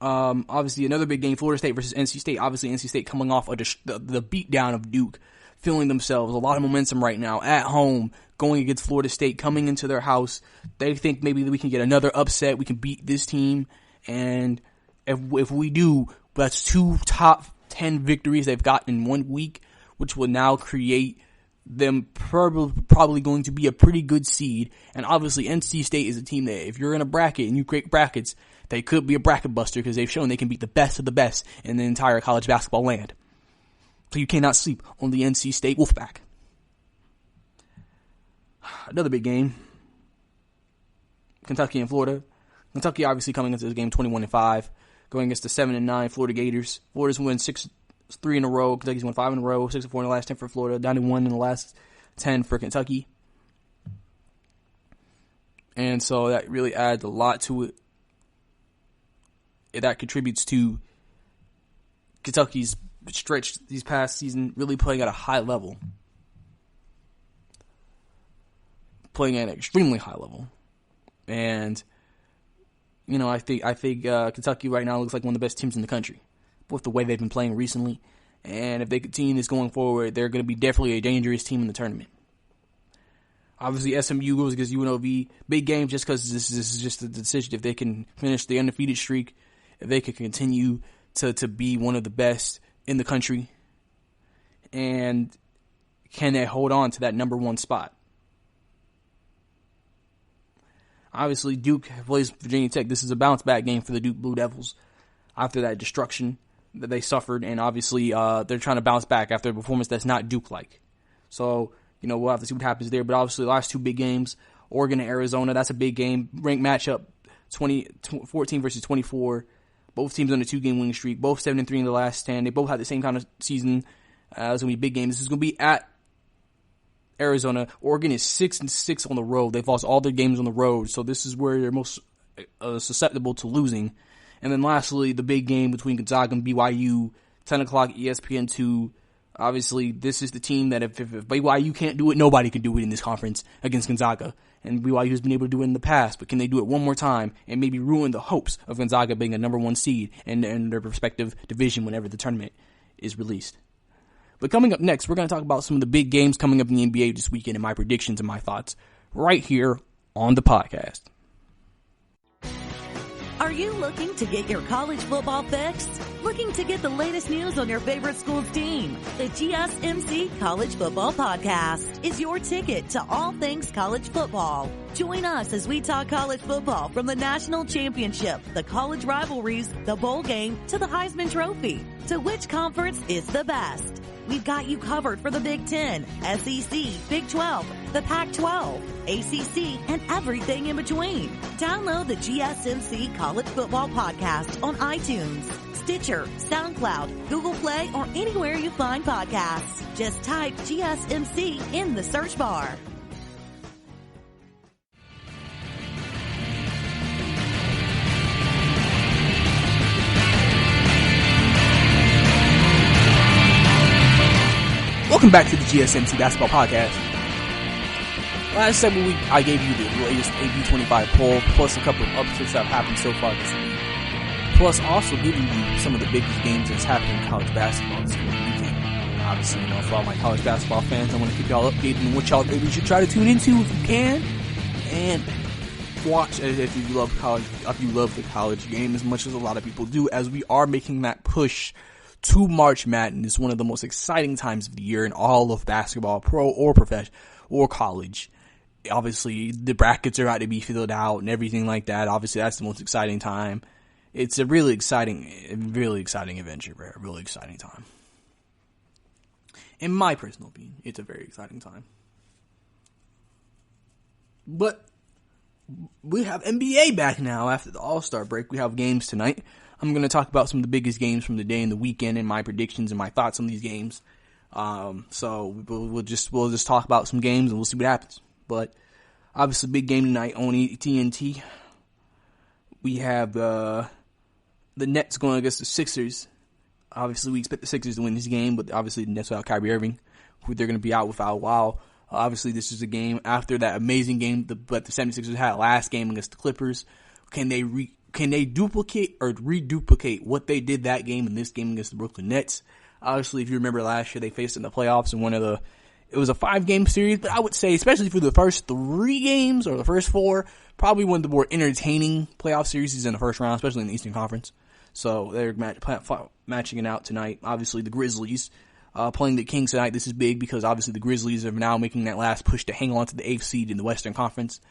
Obviously, another big game, Florida State versus NC State. Obviously, NC State coming off the beatdown of Duke, feeling themselves a lot of momentum right now at home, going against Florida State, coming into their house. They think maybe we can get another upset. We can beat this team, and if we do, that's 2 top 10 victories they've gotten in 1 week, which will now create them probably going to be a pretty good seed. And obviously, NC State is a team that if you're in a bracket and you create brackets, they could be a bracket buster because they've shown they can beat the best of the best in the entire college basketball land. So you cannot sleep on the NC State Wolfpack. Another big game, Kentucky and Florida. Kentucky obviously coming into this game 21-5, going against the 7-9 Florida Gators. Florida's won 6-3 in a row. Kentucky's won 5 in a row, 6-4 in the last 10 for Florida, 9-1 in the last 10 for Kentucky. And so that really adds a lot to it. That contributes to Kentucky's stretch these past season, really playing at a high level. Playing at an extremely high level. And, I think Kentucky right now looks like one of the best teams in the country with the way they've been playing recently. And if they continue this going forward, they're going to be definitely a dangerous team in the tournament. Obviously, SMU goes against UNLV. Big game just because this is just a decision. If they can finish the undefeated streak, if they can continue to be one of the best in the country, and can they hold on to that number 1 spot? Obviously, Duke plays Virginia Tech. This is a bounce-back game for the Duke Blue Devils after that destruction that they suffered, and obviously they're trying to bounce back after a performance that's not Duke-like. So, we'll have to see what happens there. But obviously, the last 2 big games, Oregon and Arizona, that's a big game. Ranked matchup, 14 versus 24. Both teams on a 2-game winning streak. Both 7-3 in the last 10. They both had the same kind of season. It's going to be a big game. This is going to be at Arizona. Oregon is 6-6 on the road. They've lost all their games on the road. So this is where they're most susceptible to losing. And then lastly, the big game between Gonzaga and BYU, 10 o'clock ESPN2. Obviously, this is the team that if BYU can't do it, nobody can do it in this conference against Gonzaga. And BYU has been able to do it in the past, but can they do it one more time and maybe ruin the hopes of Gonzaga being a number 1 seed in their respective division whenever the tournament is released? But coming up next, we're going to talk about some of the big games coming up in the NBA this weekend and my predictions and my thoughts right here on the podcast. Are you looking to get your college football fix? Looking to get the latest news on your favorite school's team? The GSMC College Football Podcast is your ticket to all things college football. Join us as we talk college football from the national championship, the college rivalries, the bowl game, to the Heisman Trophy. To which conference is the best? we've got you covered for the Big Ten, SEC, Big 12, the Pac-12, ACC, and everything in between. Download the GSMC College Football Podcast on iTunes, Stitcher, SoundCloud, Google Play, or anywhere you find podcasts. Just type GSMC in the search bar. Welcome back to the GSMC Basketball Podcast. Last week, I gave you the latest AB25 poll, plus a couple of upsets that have happened so far this week. Plus, also giving you some of the biggest games that's happening in college basketball this weekend. Obviously, for all my college basketball fans, I want to keep y'all updated on what y'all maybe should try to tune into if you can. And watch if you love the college game as much as a lot of people do, as we are making that push to March Madness, one of the most exciting times of the year in all of basketball, pro or professional or college. Obviously, the brackets are about to be filled out and everything like that. Obviously, that's the most exciting time. It's a really exciting adventure, bro. A really exciting time. In my personal opinion, it's a very exciting time. But we have NBA back now after the All-Star break. We have games tonight. I'm going to talk about some of the biggest games from the day and the weekend and my predictions and my thoughts on these games. So we'll just talk about some games and we'll see what happens. But obviously, big game tonight on TNT. We have the Nets going against the Sixers. Obviously, we expect the Sixers to win this game, but obviously the Nets without Kyrie Irving, who they're going to be out without a while. Obviously, this is a game after that amazing game that the 76ers had last game against the Clippers. Can they duplicate or reduplicate what they did that game in this game against the Brooklyn Nets? Obviously, if you remember last year, they faced in the playoffs in it was a 5-game series, but I would say, especially for the first 3 games or the first 4, probably one of the more entertaining playoff series in the first round, especially in the Eastern Conference. So they're matching it out tonight. Obviously, the Grizzlies playing the Kings tonight. This is big because obviously the Grizzlies are now making that last push to hang on to the 8th seed in the Western Conference.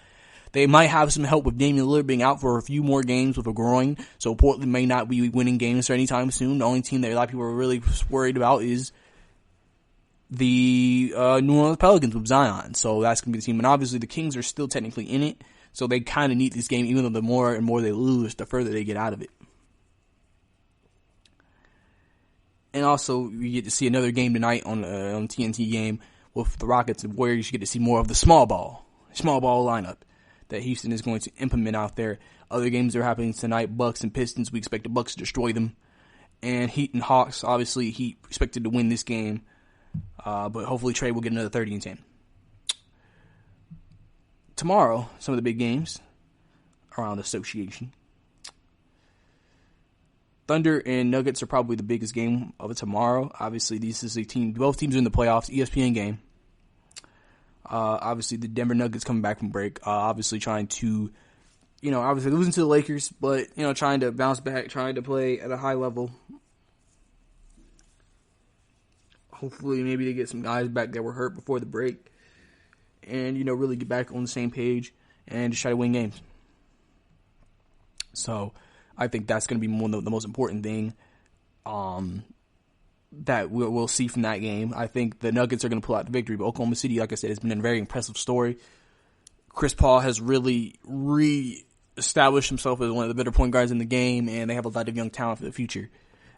They might have some help with Damian Lillard being out for a few more games with a groin, so Portland may not be winning games anytime soon. The only team that a lot of people are really worried about is the New Orleans Pelicans with Zion. So that's going to be the team. And obviously the Kings are still technically in it, so they kind of need this game, even though the more and more they lose, the further they get out of it. And also, we get to see another game tonight on TNT game with the Rockets and Warriors. You get to see more of the small ball lineup that Houston is going to implement out there. Other games are happening tonight. Bucks and Pistons. We expect the Bucks to destroy them. And Heat and Hawks. Obviously, Heat expected to win this game. But hopefully Trey will get another 30 and 10. Tomorrow, some of the big games around the association. Thunder and Nuggets are probably the biggest game of it tomorrow. Obviously, this is a team. Both teams are in the playoffs. ESPN game. Obviously, the Denver Nuggets coming back from break. Obviously, trying to, obviously losing to the Lakers, but, trying to bounce back, trying to play at a high level. Hopefully, maybe they get some guys back that were hurt before the break. And, really get back on the same page and just try to win games. So, I think that's going to be one of the most important thing that we'll see from that game. I think the Nuggets are going to pull out the victory, but Oklahoma City, like I said, has been a very impressive story. Chris Paul has really re-established himself as one of the better point guards in the game, and they have a lot of young talent for the future.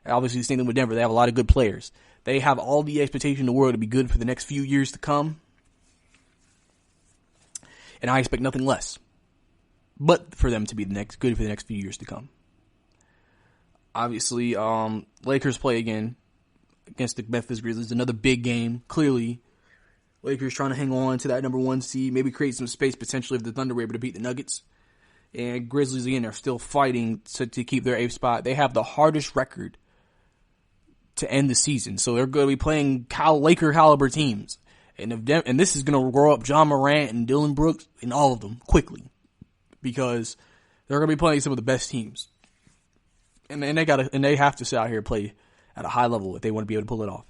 And obviously, the same thing with Denver. They have a lot of good players. They have all the expectation in the world to be good for the next few years to come, and I expect nothing less but for them to be good for the next few years to come. Obviously, Lakers play again against the Memphis Grizzlies. Another big game. Clearly, Lakers trying to hang on to that number 1 seed, maybe create some space potentially if the Thunder were able to beat the Nuggets. And Grizzlies, again, are still fighting to keep their 8th spot. They have the hardest record to end the season. So they're going to be playing Laker caliber teams. And this is going to grow up John Morant and Dylan Brooks and all of them quickly. Because they're going to be playing some of the best teams. And they have to sit out here and play at a high level if they want to be able to pull it off.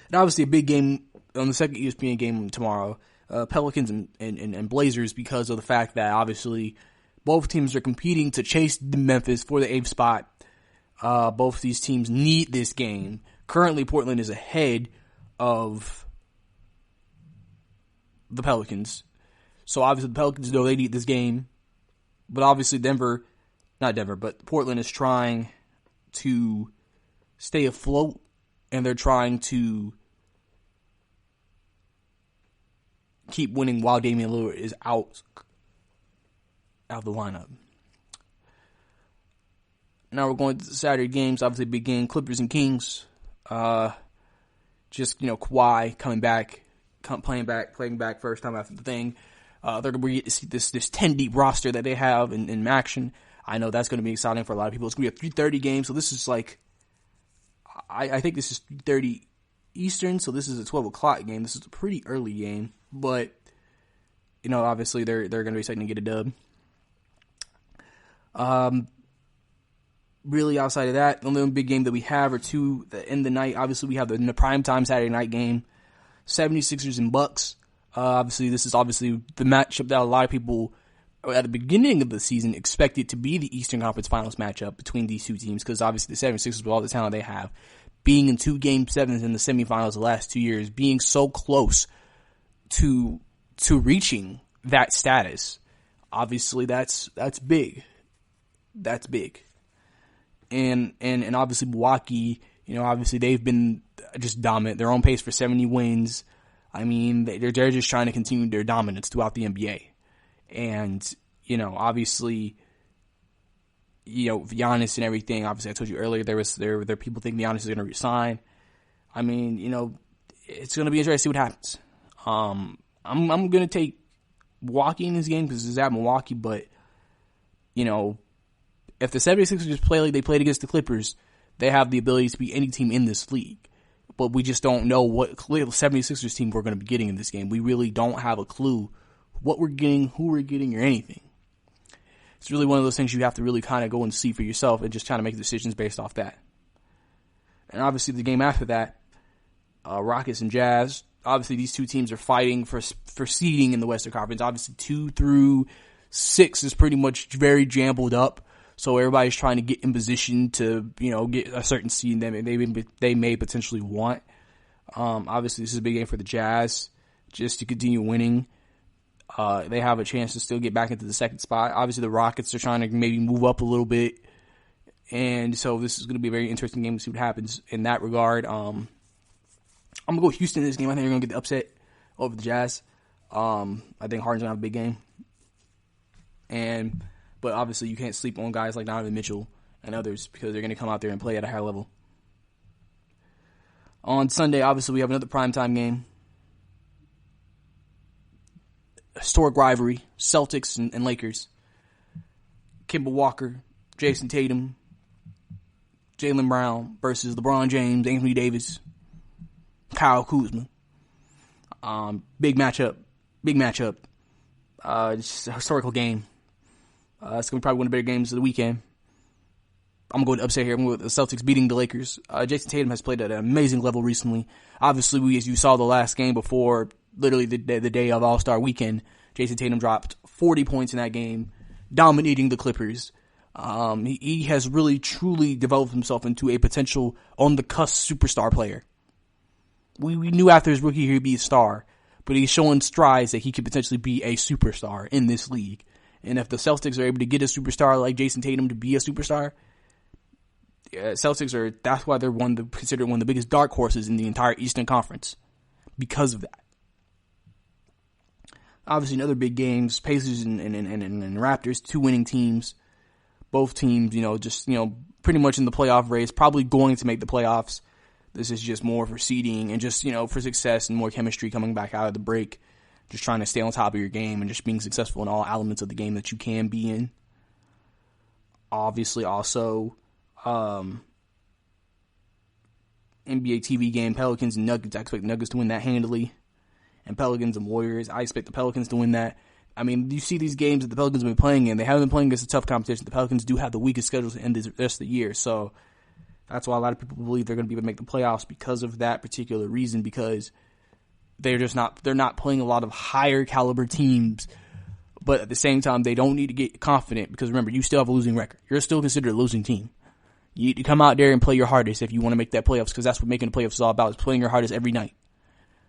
And obviously a big game on the second ESPN game tomorrow, Pelicans and Blazers, because of the fact that obviously both teams are competing to chase Memphis for the 8th spot. Both these teams need this game currently Portland is ahead of the Pelicans. So obviously the Pelicans know they need this game. But obviously but Portland is trying to stay afloat, and they're trying to keep winning while Damian Lillard is out of the lineup. Now we're going to the Saturday games. Obviously, big game, Clippers and Kings. Kawhi coming back, playing back first time after the thing. They're going to get to see this 10-deep roster that they have in action. I know that's going to be exciting for a lot of people. It's going to be a 3:30 game, so this is like, I think this is 3:30 Eastern, so this is a 12 o'clock game. This is a pretty early game, but, obviously they're going to be excited to get a dub. Really outside of that, the only big game that we have are two that end the night. Obviously, we have the primetime Saturday night game, 76ers and Bucks. Obviously, this is the matchup that a lot of people at the beginning of the season expected to be the Eastern Conference Finals matchup between these two teams, because obviously the 76ers, with all the talent they have, being in 2 Game 7s in the semifinals the last 2 years, being so close to reaching that status, obviously that's big. That's big. And obviously Milwaukee, obviously they've been just dominant. They're on pace for 70 wins. I mean, they're just trying to continue their dominance throughout the NBA. And, obviously, Giannis and everything. Obviously, I told you earlier there are people thinking Giannis is going to resign. I mean, it's going to be interesting to see what happens. I'm going to take Milwaukee in this game because it's at Milwaukee, but, if the 76ers just play like they played against the Clippers, they have the ability to beat any team in this league. But we just don't know what 76ers team we're going to be getting in this game. We really don't have a clue what we're getting, who we're getting, or anything. It's really one of those things you have to really kind of go and see for yourself and just kind of make decisions based off that. And obviously the game after that, Rockets and Jazz. Obviously these two teams are fighting for seeding in the Western Conference. Obviously 2 through 6 is pretty much very jumbled up. So everybody's trying to get in position to, get a certain seed they may potentially want. Obviously, this is a big game for the Jazz, just to continue winning. They have a chance to still get back into the second spot. Obviously, the Rockets are trying to maybe move up a little bit. And so this is going to be a very interesting game to see what happens in that regard. I'm going to go Houston in this game. I think they're going to get the upset over the Jazz. I think Harden's going to have a big game. But obviously you can't sleep on guys like Donovan Mitchell and others because they're going to come out there and play at a higher level. On Sunday, obviously we have another primetime game. Historic rivalry, Celtics and Lakers. Kemba Walker, Jason Tatum, Jaylen Brown versus LeBron James, Anthony Davis, Kyle Kuzma. Big matchup. It's a historical game. It's going to be probably one of the better games of the weekend. I'm going to go to upset here. I'm going to go with the Celtics beating the Lakers. Jason Tatum has played at an amazing level recently. Obviously, as you saw the last game before, literally the day of All-Star Weekend, Jason Tatum dropped 40 points in that game, dominating the Clippers. He has really, truly developed himself into a potential on-the-cusp superstar player. We knew after his rookie year he'd be a star, but he's showing strides that he could potentially be a superstar in this league. And if the Celtics are able to get a superstar like Jason Tatum to be a superstar, that's why they're considered one of the biggest dark horses in the entire Eastern Conference. Because of that. Obviously, in other big games, Pacers and Raptors, 2 winning teams. Both teams, pretty much in the playoff race, probably going to make the playoffs. This is just more for seeding and just, for success and more chemistry coming back out of the break. Just trying to stay on top of your game and just being successful in all elements of the game that you can be in. Obviously, also, NBA TV game, Pelicans and Nuggets. I expect the Nuggets to win that handily. And Pelicans and Warriors, I expect the Pelicans to win that. I mean, you see these games that the Pelicans have been playing in. They haven't been playing against a tough competition. The Pelicans do have the weakest schedule to end the rest of the year. So that's why a lot of people believe they're going to be able to make the playoffs because of that particular reason, because they're not playing a lot of higher caliber teams, but at the same time, they don't need to get confident because remember, you still have a losing record. You're still considered a losing team. You need to come out there and play your hardest if you want to make that playoffs, because that's what making the playoffs is all about, is playing your hardest every night.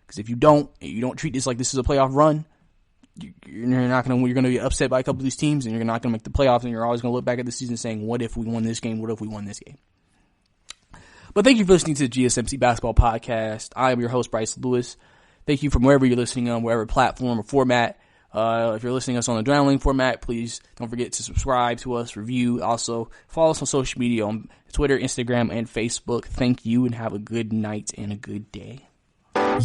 Because if you don't treat this like this is a playoff run, you're going to be upset by a couple of these teams, and you're not going to make the playoffs, and you're always going to look back at the season saying, what if we won this game? What if we won this game? But thank you for listening to the GSMC Basketball Podcast. I am your host, Brice Lewis. Thank you from wherever you're listening on, whatever platform or format. If you're listening to us on the downlink format, please don't forget to subscribe to us, review. Also, follow us on social media on Twitter, Instagram, and Facebook. Thank you, and have a good night and a good day.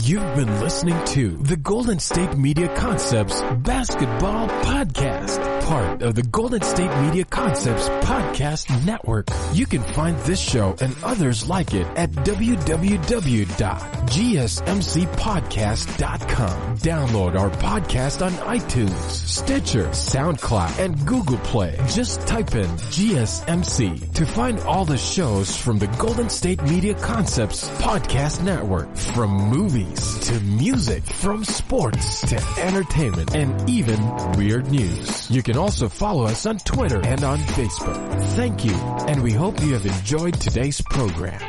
You've been listening to the Golden State Media Concepts Basketball Podcast, part of the Golden State Media Concepts Podcast Network. You can find this show and others like it at www.gsmcpodcast.com. Download our podcast on iTunes, Stitcher, SoundCloud, and Google Play. Just type in GSMC to find all the shows from the Golden State Media Concepts Podcast Network, from movies to music, from sports to entertainment, and even weird news. You can also follow us on Twitter and on Facebook. Thank you, and we hope you have enjoyed today's program.